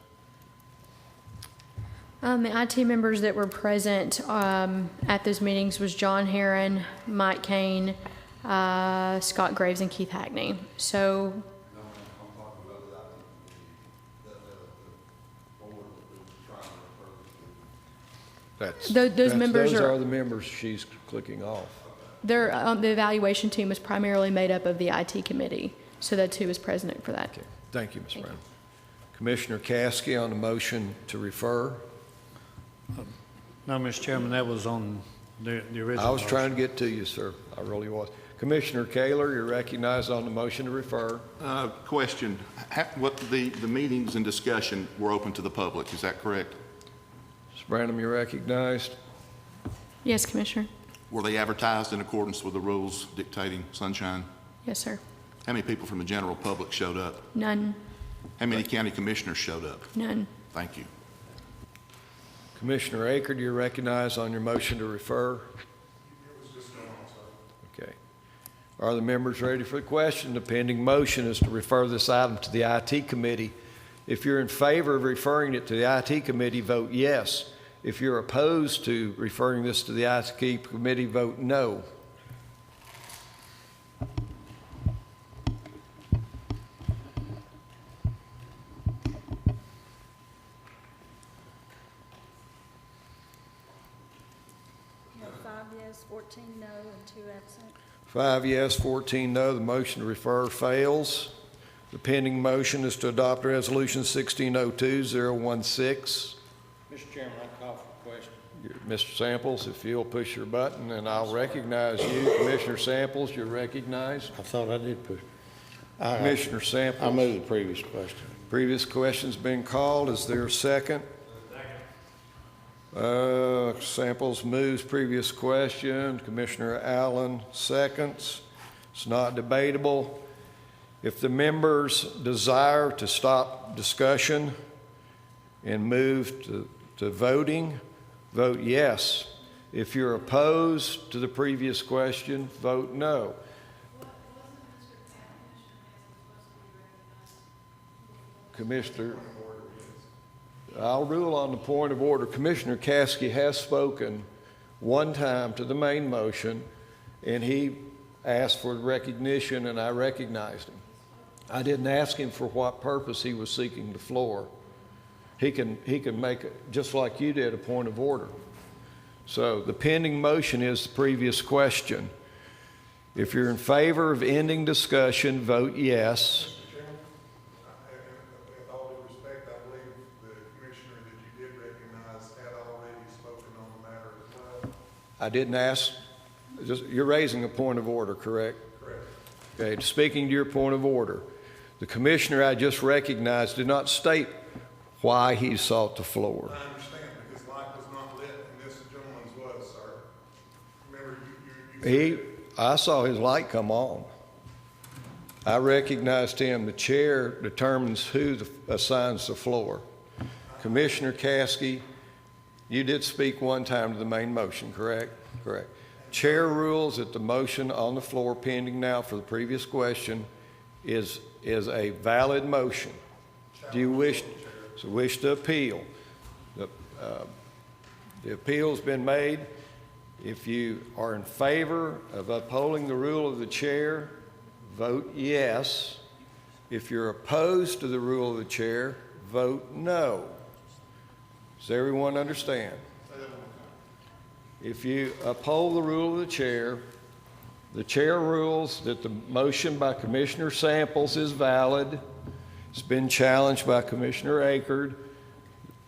The IT members that were present at those meetings was John Herron, Mike Kane, Scott Graves, and Keith Hackney. So those members are the members she's clicking off. The evaluation team was primarily made up of the IT committee, so that's who was present for that. Okay. Thank you, Ms. Brown. Commissioner Caskey on the motion to refer. No, Mr. Chairman, that was on the original. I was trying to get to you, sir. I really was. Commissioner Kaler, you're recognized on the motion to refer. Question. What the meetings and discussion were open to the public, is that correct? Ms. Branham, you're recognized. Yes, Commissioner. Were they advertised in accordance with the rules dictating sunshine? Yes, sir. How many people from the general public showed up? None. How many county commissioners showed up? None. Thank you. Commissioner Akers, you're recognized on your motion to refer. Okay. Are the members ready for the question? The pending motion is to refer this item to the IT committee. If you're in favor of referring it to the IT committee, vote yes. If you're opposed to referring this to the IT committee, vote no. yes, 14 no, and 2 absent. 5 yes, 14 no. The motion to refer fails. The pending motion is to adopt Resolution 1602-016. Mr. Chairman, I call for a question. Mr. Samples, if you'll push your button, and I'll recognize you. Commissioner Samples, you're recognized. I thought I did push. Commissioner Samples. I move the previous question. Previous question's been called. Is there a second? Samples moves previous question. Commissioner Allen seconds. It's not debatable. If the members desire to stop discussion and move to voting, vote yes. If you're opposed to the previous question, vote no. Commissioner, I'll rule on the point of order. Commissioner Caskey has spoken one time to the main motion, and he asked for recognition, and I recognized him. I didn't ask him for what purpose he was seeking the floor. He can make it, just like you did, a point of order. So the pending motion is the previous question. If you're in favor of ending discussion, vote yes. I didn't ask, you're raising a point of order, correct? Correct. Okay, speaking to your point of order, the commissioner I just recognized did not state why he sought the floor. I understand, because light was not lit, and this gentleman's was, sir. Remember, you I saw his light come on. I recognized him. The chair determines who assigns the floor. Commissioner Caskey, you did speak one time to the main motion, correct? Correct. Chair rules that the motion on the floor pending now for the previous question is a valid motion. Do you wish to appeal? The appeal's been made. If you are in favor of upholding the rule of the chair, vote yes. If you're opposed to the rule of the chair, vote no. Does everyone understand? If you uphold the rule of the chair rules that the motion by Commissioner Samples is valid. It's been challenged by Commissioner Akerd.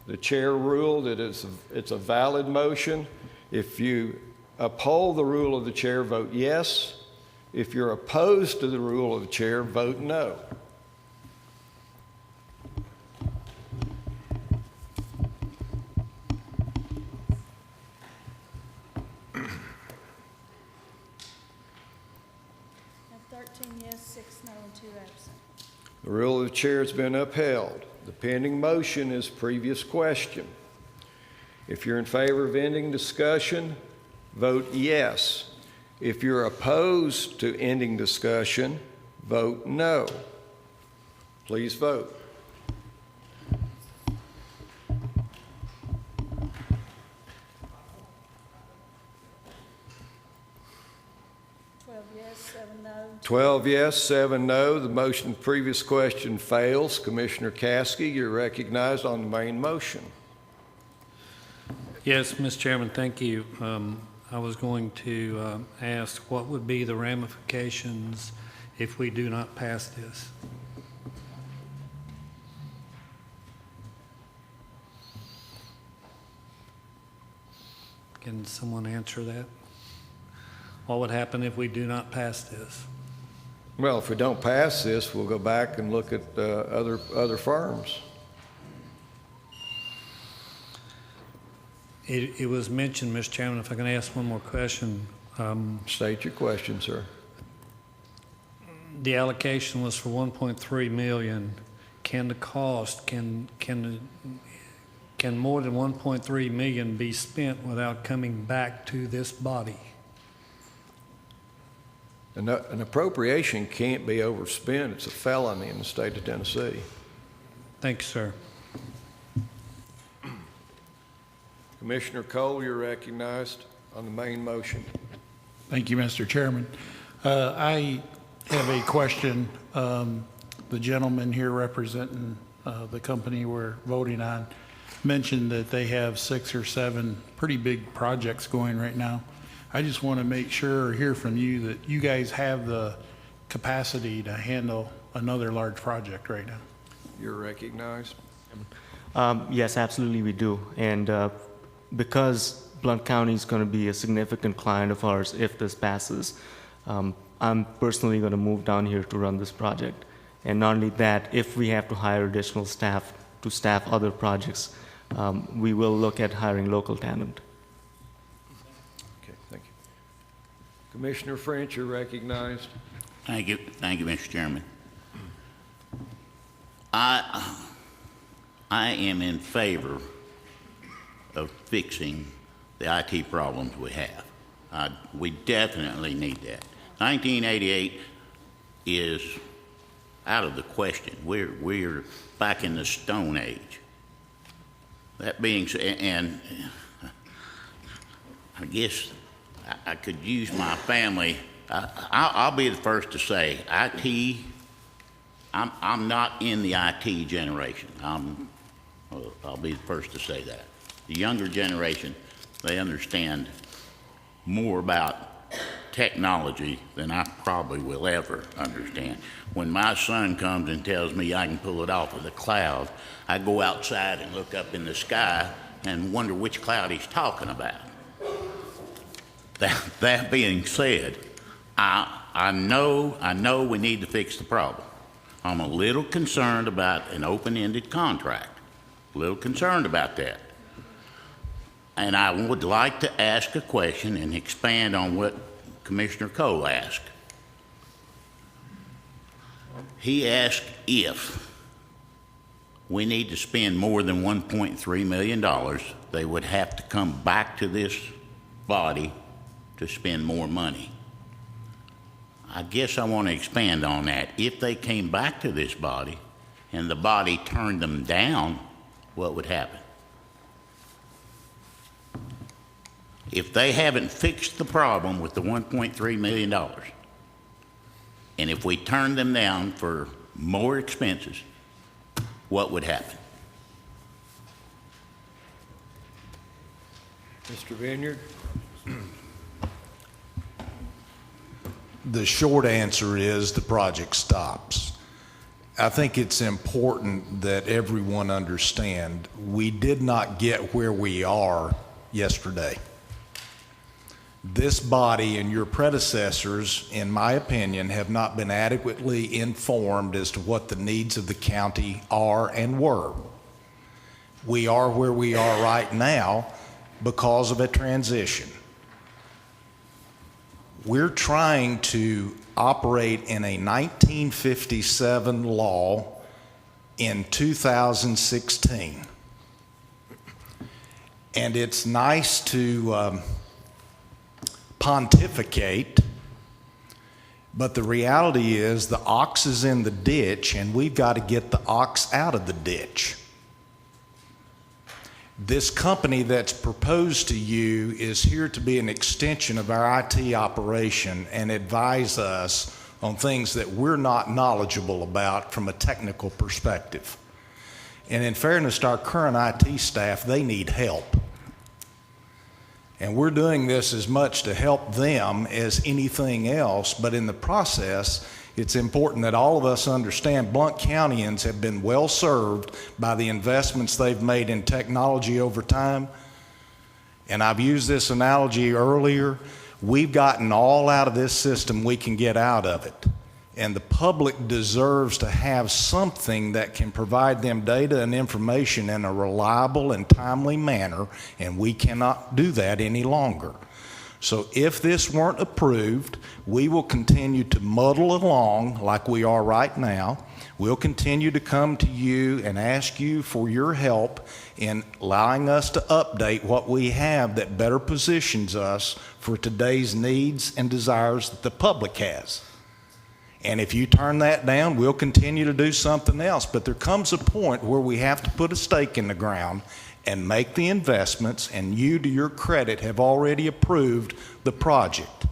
The chair ruled that it's a valid motion. If you uphold the rule of the chair, vote yes. If you're opposed to the rule of the chair, vote no. The rule of the chair has been upheld. The pending motion is previous question. If you're in favor of ending discussion, vote yes. If you're opposed to ending discussion, vote no. Please vote. Yes, 7 no. 12 yes, 7 no. The motion previous question fails. Commissioner Caskey, you're recognized on the main motion. Yes, Mr. Chairman, thank you. I was going to ask what would be the ramifications if we do not pass this? Can someone answer that? What would happen if we do not pass this? Well, if we don't pass this, we'll go back and look at other firms. It was mentioned, Mr. Chairman, if I can ask one more question. State your question, sir. The allocation was for 1.3 million. Can the cost, can more than 1.3 million be spent without coming back to this body? An appropriation can't be overspent. It's a felony in the state of Tennessee. Thank you, sir. Commissioner Cole, you're recognized on the main motion. Thank you, Mr. Chairman. I have a question. The gentleman here representing the company we're voting on mentioned that they have 6 or 7 pretty big projects going right now. I just want to make sure or hear from you that you guys have the capacity to handle another large project right now. You're recognized. Yes, absolutely we do. And because Blount County is going to be a significant client of ours if this passes, I'm personally going to move down here to run this project. And not only that, if we have to hire additional staff to staff other projects, we will look at hiring local talent. Okay, thank you. Commissioner French, you're recognized. Thank you, Mr. Chairman. I am in favor of fixing the IT problems we have. We definitely need that. 1988 is out of the question. We're back in the Stone Age. That being said, and I guess I could use my family. I'll be the first to say, IT, I'm not in the IT generation. I'll be the first to say that. The younger generation, they understand more about technology than I probably will ever understand. When my son comes and tells me I can pull it off of the cloud, I go outside and look up in the sky and wonder which cloud he's talking about. That being said, I know we need to fix the problem. I'm a little concerned about an open-ended contract. A little concerned about that. And I would like to ask a question and expand on what Commissioner Cole asked. He asked if we need to spend more than $1.3 million, they would have to come back to this body to spend more money. I guess I want to expand on that. If they came back to this body and the body turned them down, what would happen? If they haven't fixed the problem with the $1.3 million, and if we turn them down for more expenses, what would happen? Mr. Vineyard? The short answer is the project stops. I think it's important that everyone understand we did not get where we are yesterday. This body and your predecessors, in my opinion, have not been adequately informed as to what the needs of the county are and were. We are where we are right now because of a transition. We're trying to operate in a 1957 law in 2016. And it's nice to pontificate, but the reality is the ox is in the ditch and we've got to get the ox out of the ditch. This company that's proposed to you is here to be an extension of our IT operation and advise us on things that we're not knowledgeable about from a technical perspective. And in fairness to our current IT staff, they need help. And we're doing this as much to help them as anything else, but in the process, it's important that all of us understand Blount Countyans have been well served by the investments they've made in technology over time. And I've used this analogy earlier. We've gotten all out of this system we can get out of it. And the public deserves to have something that can provide them data and information in a reliable and timely manner, and we cannot do that any longer. So if this weren't approved, we will continue to muddle along like we are right now. We'll continue to come to you and ask you for your help in allowing us to update what we have that better positions us for today's needs and desires that the public has. And if you turn that down, we'll continue to do something else. But there comes a point where we have to put a stake in the ground and make the investments, and you, to your credit, have already approved the project.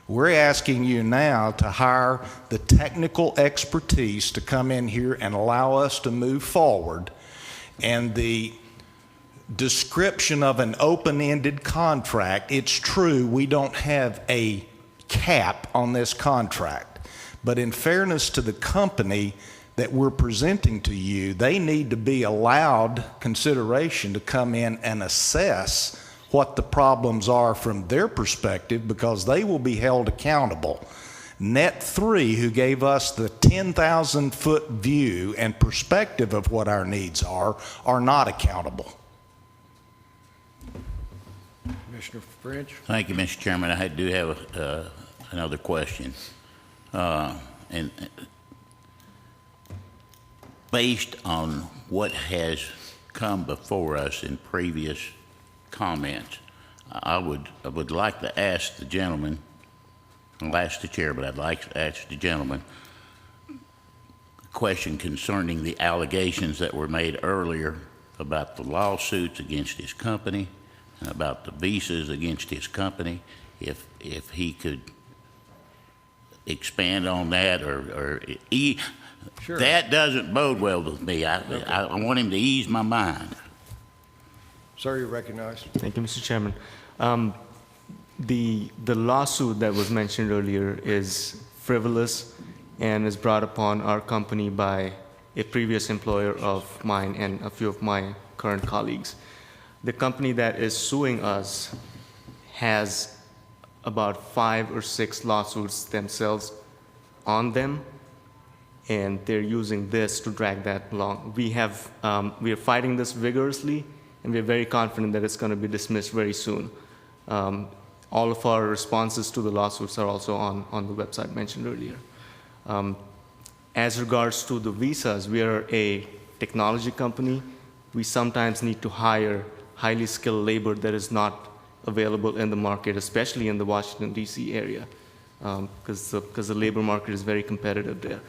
We're asking you now to hire the technical expertise to come in here and allow us to move forward. And the description of an open-ended contract. It's true, we don't have a cap on this contract. But in fairness to the company that we're presenting to you, they need to be allowed consideration to come in and assess what the problems are from their perspective, because they will be held accountable. Net3, who gave us the 10,000-foot view and perspective of what our needs are not accountable. Commissioner French? Thank you, Mr. Chairman. I do have another question. And based on what has come before us in previous comments, I would like to ask the gentleman, I'll ask the chair, but I'd like to ask the gentleman a question concerning the allegations that were made earlier about the lawsuits against his company and about the visas against his company. If he could expand on that, or Sure. That doesn't bode well with me. I want him to ease my mind. Sir, you're recognized. Thank you, Mr. Chairman. The lawsuit that was mentioned earlier is frivolous and is brought upon our company by a previous employer of mine and a few of my current colleagues. The company that is suing us has about 5 or 6 lawsuits themselves on them, and they're using this to drag that along. We are fighting this vigorously, and we're very confident that it's going to be dismissed very soon. All of our responses to the lawsuits are also on the website mentioned earlier. As regards to the visas, we are a technology company. We sometimes need to hire highly skilled labor that is not available in the market, especially in the Washington, D.C. area, because the labor market is very competitive there.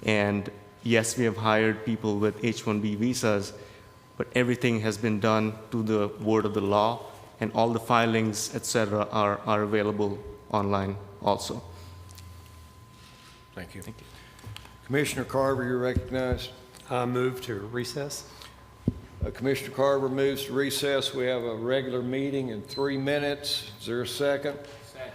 And yes, we have hired people with H-1B visas, but everything has been done to the word of the law, and all the filings, et cetera, are available online also. Thank you. Thank you. Commissioner Carver, you're recognized. Move to recess. Commissioner Carver moves to recess. We have a regular meeting in 3 minutes. Is there a second? Second.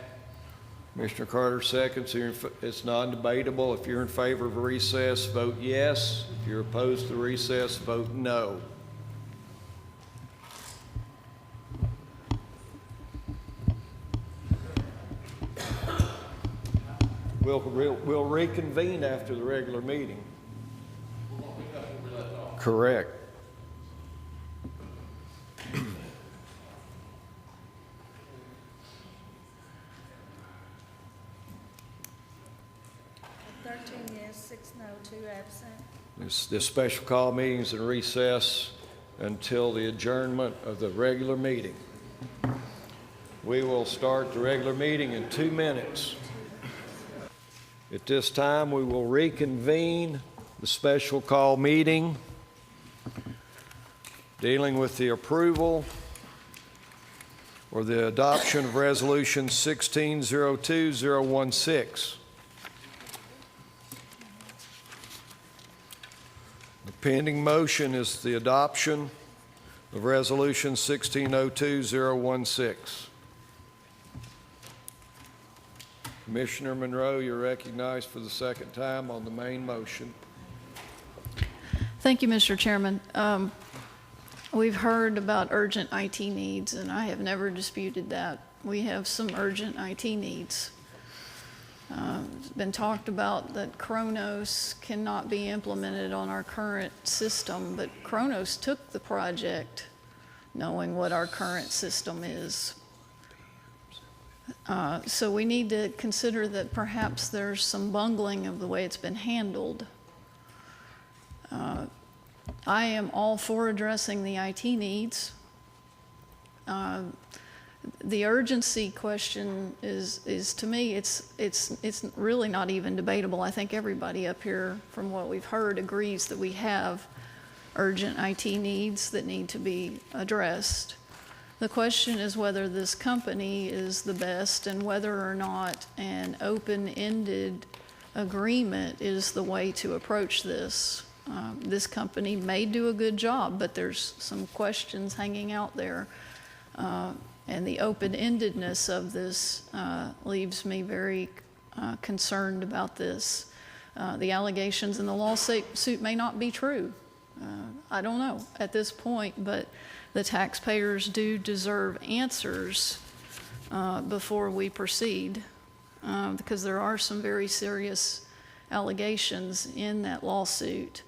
Commissioner Carter seconds. It's non-debatable. If you're in favor of a recess, vote yes. If you're opposed to recess, vote no. We'll reconvene after the regular meeting. Correct. This special call meeting is in recess until the adjournment of the regular meeting. We will start the regular meeting in 2 minutes. At this time, we will reconvene the special call meeting dealing with the approval or the adoption of Resolution 1602-016. The pending motion is the adoption of Resolution 1602-016. Commissioner Monroe, you're recognized for the second time on the main motion. Thank you, Mr. Chairman. We've heard about urgent IT needs, and I have never disputed that. We have some urgent IT needs. It's been talked about that Chronos cannot be implemented on our current system, but Chronos took the project knowing what our current system is. So we need to consider that perhaps there's some bungling of the way it's been handled. I am all for addressing the IT needs. The urgency question is to me, it's really not even debatable. I think everybody up here, from what we've heard, agrees that we have urgent IT needs that need to be addressed. The question is whether this company is the best and whether or not an open-ended agreement is the way to approach this. This company may do a good job, but there's some questions hanging out there. And the open-endedness of this leaves me very concerned about this. The allegations in the lawsuit may not be true. I don't know at this point, but the taxpayers do deserve answers before we proceed, because there are some very serious allegations in that lawsuit.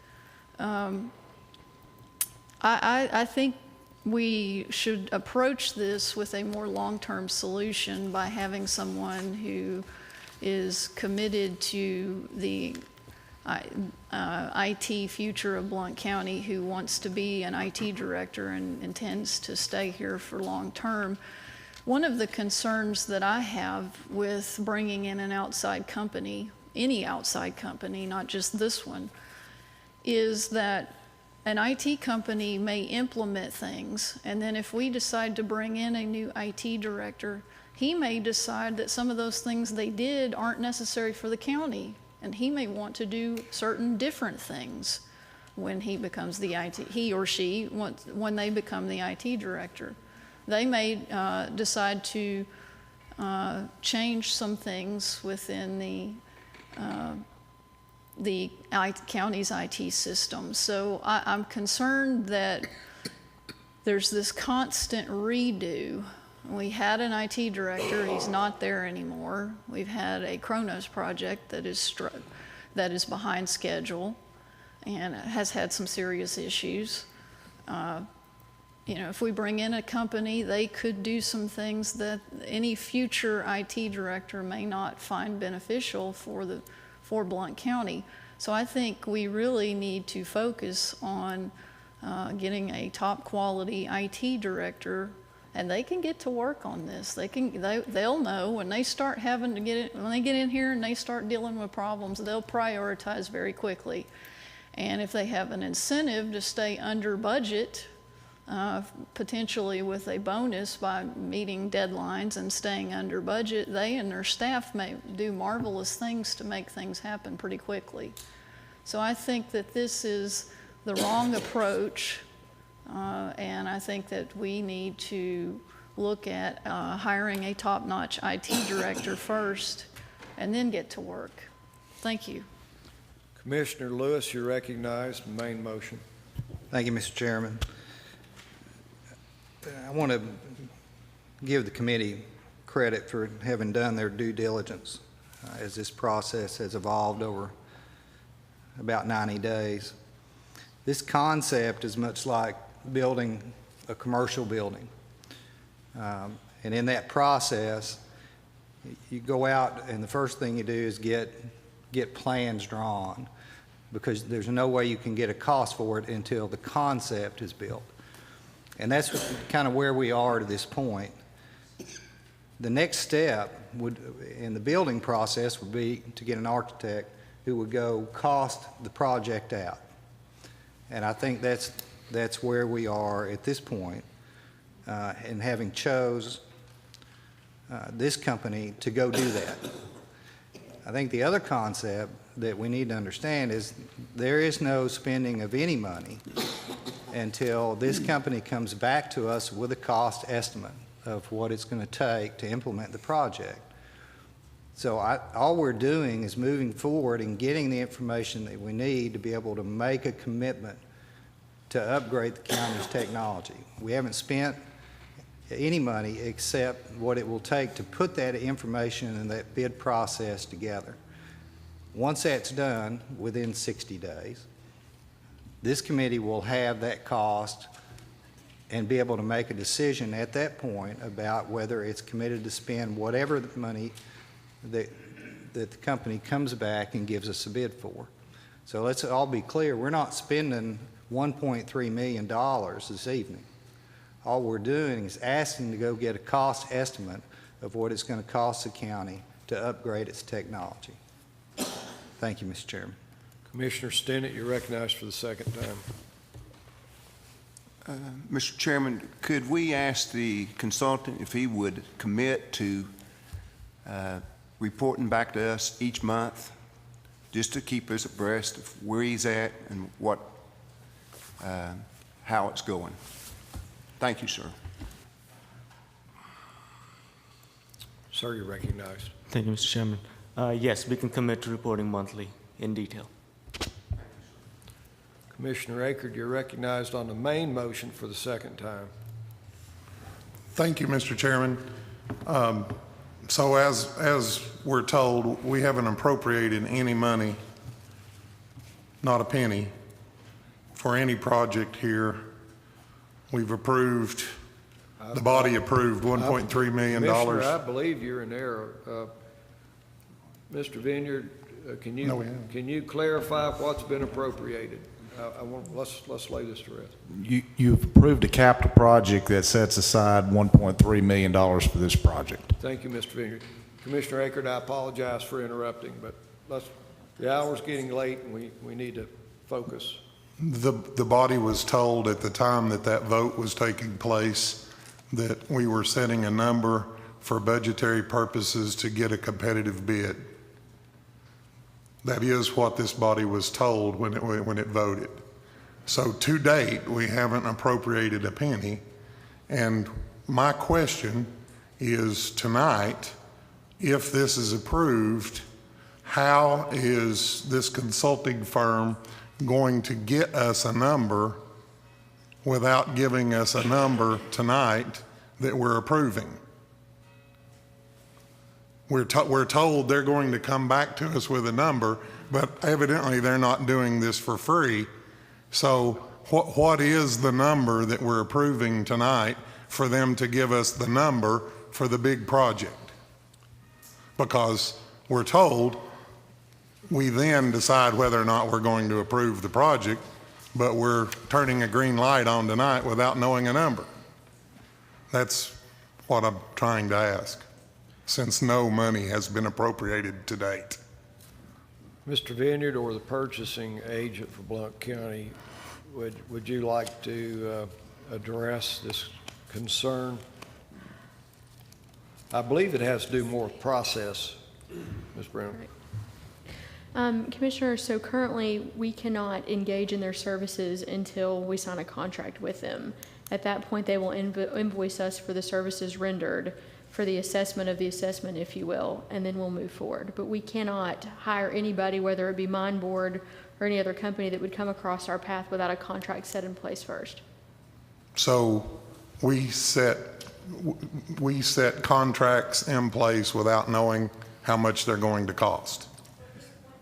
I think we should approach this with a more long-term solution by having someone who is committed to the IT future of Blount County, who wants to be an IT director and intends to stay here for long term. One of the concerns that I have with bringing in an outside company, any outside company, not just this one, is that an IT company may implement things, and then if we decide to bring in a new IT director, he may decide that some of those things they did aren't necessary for the county, and he may want to do certain different things when he becomes the he or she, when they become the IT director. They may decide to change some things within the county's IT system. So I'm concerned that there's this constant redo. We had an IT director, he's not there anymore. We've had a Courthouse project that is behind schedule and has had some serious issues. You know, if we bring in a company, they could do some things that any future IT director may not find beneficial for Blount County. So I think we really need to focus on getting a top quality IT director, and they can get to work on this. They'll know when they start having to when they get in here and they start dealing with problems, they'll prioritize very quickly. And if they have an incentive to stay under budget, potentially with a bonus by meeting deadlines and staying under budget, they and their staff may do marvelous things to make things happen pretty quickly. So I think that this is the wrong approach, and I think that we need to look at hiring a top-notch IT director first and then get to work. Thank you. Commissioner Lewis, you're recognized. Main motion. Thank you, Mr. Chairman. I want to give the committee credit for having done their due diligence as this process has evolved over about 90 days. This concept is much like building a commercial building. And in that process, you go out and the first thing you do is get plans drawn, because there's no way you can get a cost for it until the concept is built. And that's kind of where we are to this point. The next step in the building process would be to get an architect who would go cost the project out. And I think that's where we are at this point, in having chose this company to go do that. I think the other concept that we need to understand is there is no spending of any money until this company comes back to us with a cost estimate of what it's going to take to implement the project. So all we're doing is moving forward and getting the information that we need to be able to make a commitment to upgrade the county's technology. We haven't spent any money except what it will take to put that information and that bid process together. Once that's done, within 60 days, this committee will have that cost and be able to make a decision at that point about whether it's committed to spend whatever the money that the company comes back and gives us a bid for. So let's all be clear, we're not spending $1.3 million this evening. All we're doing is asking to go get a cost estimate of what it's going to cost the county to upgrade its technology. Thank you, Mr. Chairman. Commissioner Stinnett, you're recognized for the second time. Mr. Chairman, could we ask the consultant if he would commit to reporting back to us each month just to keep us abreast of where he's at and what, how it's going. Thank you, sir. Sir, you're recognized. Thank you, Mr. Chairman. Yes, we can commit to reporting monthly in detail. Commissioner Akert, you're recognized on the main motion for the second time. Thank you, Mr. Chairman. So as we're told, we haven't appropriated any money, not a penny, for any project here. We've approved, the body approved $1.3 million. Commissioner, I believe you're in error. Mr. Vineyard, can you clarify what's been appropriated? Let's lay this to rest. You've approved a capital project that sets aside $1.3 million for this project. Thank you, Mr. Vineyard. Commissioner Akert, I apologize for interrupting, but the hour's getting late and we need to focus. The body was told at the time that vote was taking place that we were setting a number for budgetary purposes to get a competitive bid. That is what this body was told when it voted. So to date, we haven't appropriated a penny. And my question is tonight, if this is approved, how is this consulting firm going to get us a number without giving us a number tonight that we're approving? We're told they're going to come back to us with a number, but evidently they're not doing this for free. So what is the number that we're approving tonight for them to give us the number for the big project? Because we're told we then decide whether or not we're going to approve the project, but we're turning a green light on tonight without knowing a number. That's what I'm trying to ask, since no money has been appropriated to date. Mr. Vineyard or the purchasing agent for Blount County, would you like to address this concern? I believe it has to do more with process, Ms. Brown. Commissioner, so currently we cannot engage in their services until we sign a contract with them. At that point, they will invoice us for the services rendered, for the assessment of the assessment, if you will, and then we'll move forward. But we cannot hire anybody, whether it be mine board or any other company that would come across our path without a contract set in place first. So we set contracts in place without knowing how much they're going to cost.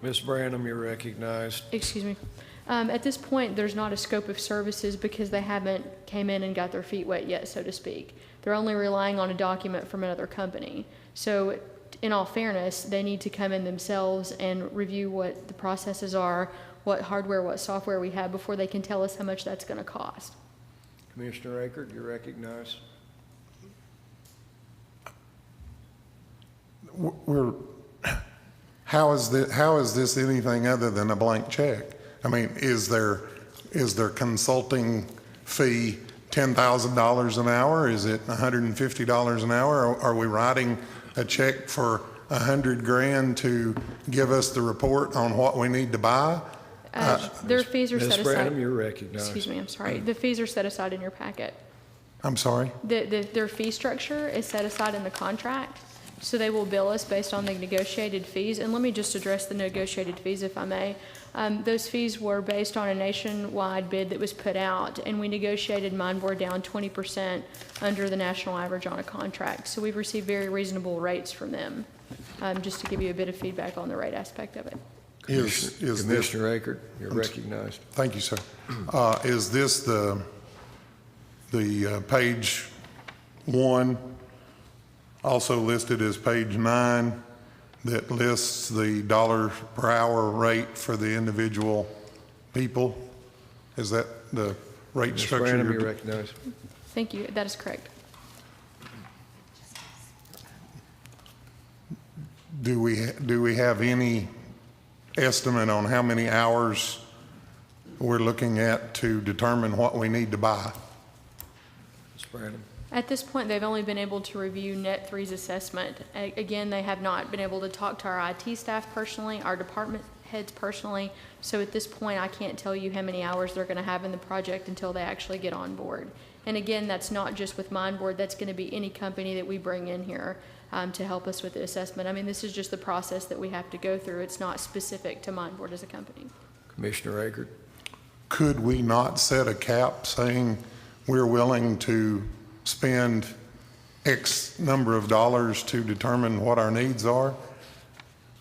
Ms. Branham, you're recognized. Excuse me. At this point, there's not a scope of services because they haven't came in and got their feet wet yet, so to speak. They're only relying on a document from another company. So in all fairness, they need to come in themselves and review what the processes are, what hardware, what software we have before they can tell us how much that's going to cost. Commissioner Akert, you're recognized. How is this anything other than a blank check? I mean, is their consulting fee $10,000 an hour? Is it $150 an hour? Or are we writing a check for $100,000 to give us the report on what we need to buy? Their fees are set aside. Ms. Branham, you're recognized. Excuse me, I'm sorry. The fees are set aside in your packet. I'm sorry? Their fee structure is set aside in the contract, so they will bill us based on the negotiated fees. And let me just address the negotiated fees, if I may. Those fees were based on a nationwide bid that was put out, and we negotiated mine board down 20% under the national average on a contract. So we've received very reasonable rates from them, just to give you a bit of feedback on the rate aspect of it. Commissioner Akert, you're recognized. Thank you, sir. Is this the page 1, also listed as page 9, that lists the dollar per hour rate for the individual people? Is that the rate structure? Ms. Branham, you're recognized. Thank you. That is correct. Do we have any estimate on how many hours we're looking at to determine what we need to buy? Ms. Branham. At this point, they've only been able to review Net3's assessment. Again, they have not been able to talk to our IT staff personally, our department heads personally. So at this point, I can't tell you how many hours they're going to have in the project until they actually get on board. And again, that's not just with Mine Board, that's going to be any company that we bring in here to help us with the assessment. I mean, this is just the process that we have to go through. It's not specific to Mine Board as a company. Commissioner Eckert. Could we not set a cap saying we're willing to spend X number of dollars to determine what our needs are,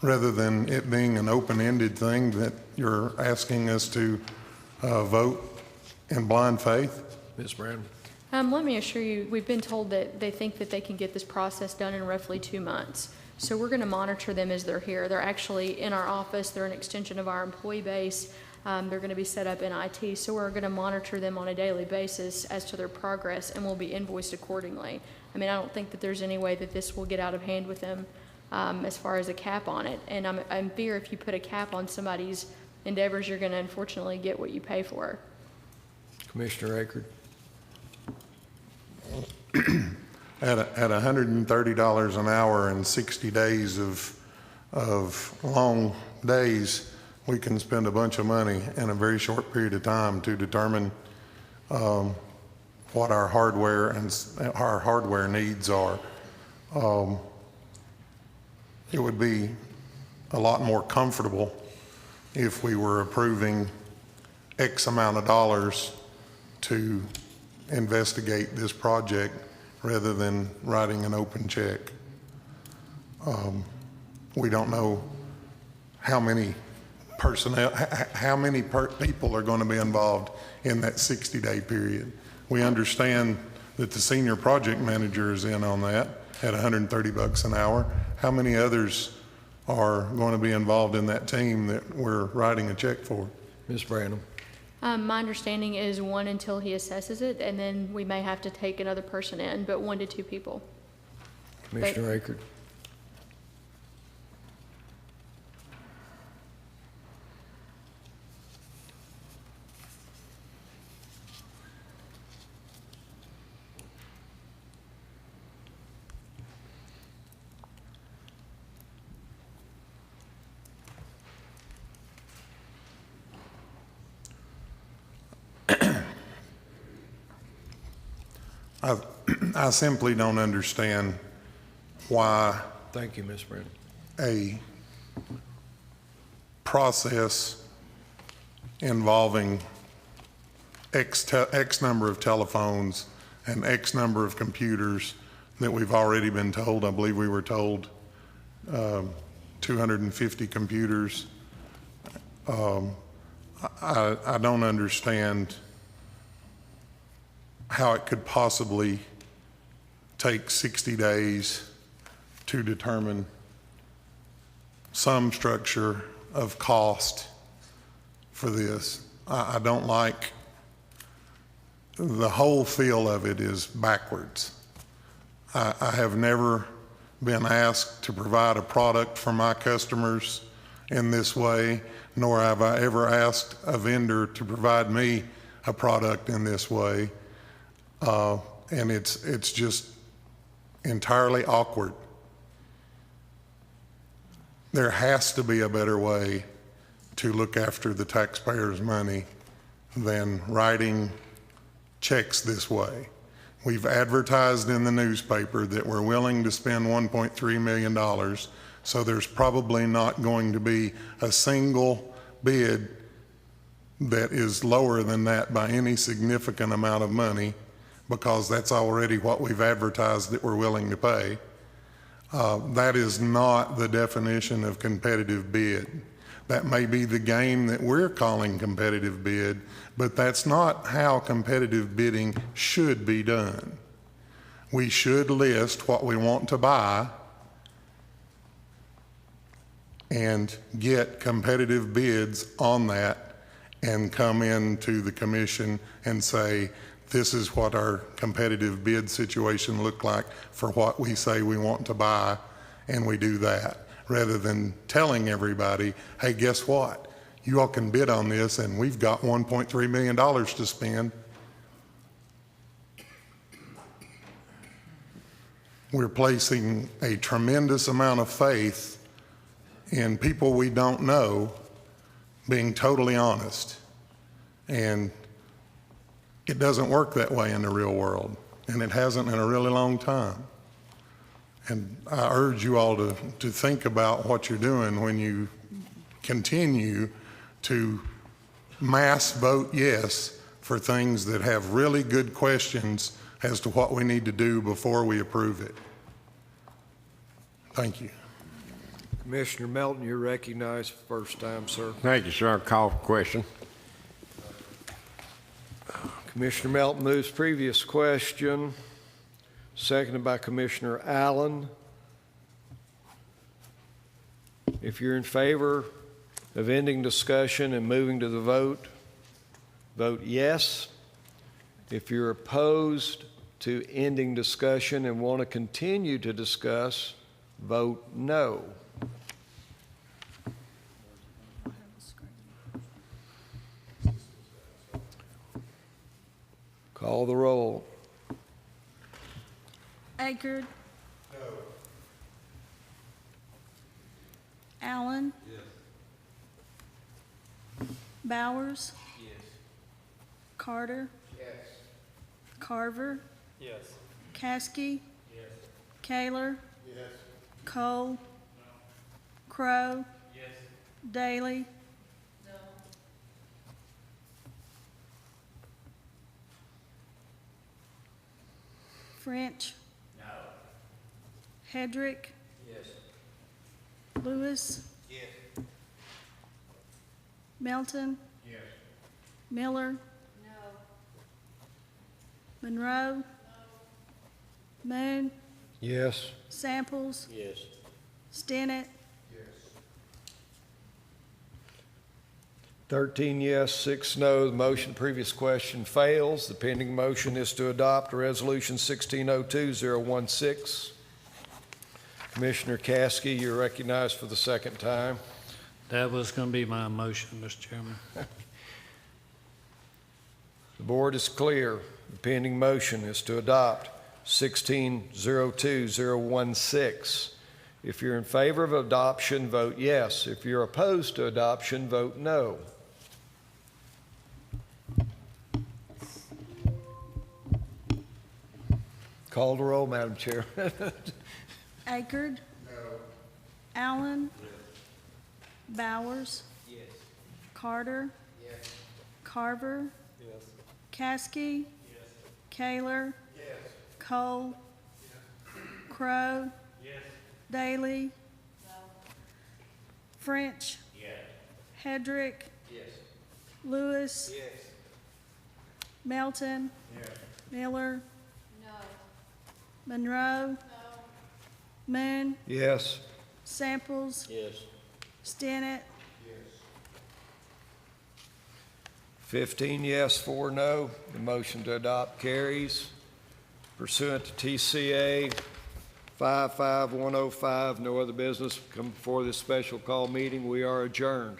rather than it being an open-ended thing that you're asking us to vote in blind faith? Ms. Brown. Let me assure you, we've been told that they think that they can get this process done in roughly 2 months. So we're going to monitor them as they're here. They're actually in our office. They're an extension of our employee base. They're going to be set up in IT. So we're going to monitor them on a daily basis as to their progress, and we'll be invoiced accordingly. I mean, I don't think that there's any way that this will get out of hand with them as far as a cap on it. And I'm fear if you put a cap on somebody's endeavors, you're going to unfortunately get what you pay for. Commissioner Eckert. At $130 an hour and 60 days of long days, we can spend a bunch of money in a very short period of time to determine what our hardware and our hardware needs are. It would be a lot more comfortable if we were approving X amount of dollars to investigate this project rather than writing an open check. We don't know how many personnel, how many people are going to be involved in that 60-day period. We understand that the senior project manager is in on that at $130 an hour. How many others are going to be involved in that team that we're writing a check for? Ms. Branham. My understanding is 1 until he assesses it, and then we may have to take another person in, but 1 to 2 people. Commissioner Eckert. I simply don't understand why. Thank you, Ms. Brandon. A process involving X number of telephones and X number of computers that we've already been told, I believe we were told 250 computers. I don't understand how it could possibly take 60 days to determine some structure of cost for this. I don't like, the whole feel of it is backwards. I have never been asked to provide a product for my customers in this way, nor have I ever asked a vendor to provide me a product in this way. And it's just entirely awkward. There has to be a better way to look after the taxpayers' money than writing checks this way. We've advertised in the newspaper that we're willing to spend $1.3 million, so there's probably not going to be a single bid that is lower than that by any significant amount of money, because that's already what we've advertised that we're willing to pay. That is not the definition of competitive bid. That may be the game that we're calling competitive bid, but that's not how competitive bidding should be done. We should list what we want to buy and get competitive bids on that and come into the commission and say, this is what our competitive bid situation looked like for what we say we want to buy, and we do that, rather than telling everybody, hey, guess what? You all can bid on this, and we've got $1.3 million to spend. We're placing a tremendous amount of faith in people we don't know being totally honest. And it doesn't work that way in the real world, and it hasn't in a really long time. And I urge you all to think about what you're doing when you continue to mass vote yes for things that have really good questions as to what we need to do before we approve it. Thank you. Commissioner Melton, you're recognized first time, sir. Thank you, sir. Call for question. Commissioner Melton moves previous question, seconded by Commissioner Allen. If you're in favor of ending discussion and moving to the vote, vote yes. If you're opposed to ending discussion and want to continue to discuss, vote no. Call the roll. Akerd? No. Allen? Yes. Bowers? Yes. Carter? Yes. Carver? Yes. Caskey? Yes. Kaler? Yes. Cole? No. Crow? Yes. Daly? No. French? No. Hedrick? Yes. Lewis? Yes. Melton? Yes. Miller? No. Monroe? No. Moon? Yes. Samples? Yes. Stinnett? 13 yes, 6 no. The motion, previous question fails. The pending motion is to adopt Resolution 1602-016. Commissioner Caskey, you're recognized for the second time. That was going to be my motion, Mr. Chairman. The board is clear. The pending motion is to adopt 1602-016. If you're in favor of adoption, vote yes. If you're opposed to adoption, vote no. Call the roll, Madam Chair. Akerd? No. Allen? Yes. Bowers? Yes. Carter? Yes. Carver? Yes. Caskey? Yes. Kaler? Yes. Cole? Yes. Crow? Yes. Daly? No. French? Yes. Hedrick? Yes. Lewis? Yes. Melton? Yes. Miller? No. Monroe? No. Moon? Yes. Samples? Yes. Stinnett? 15 yes, 4 no. The motion to adopt carries. Pursuant to TCA 55105, no other business come before this special call meeting. We are adjourned.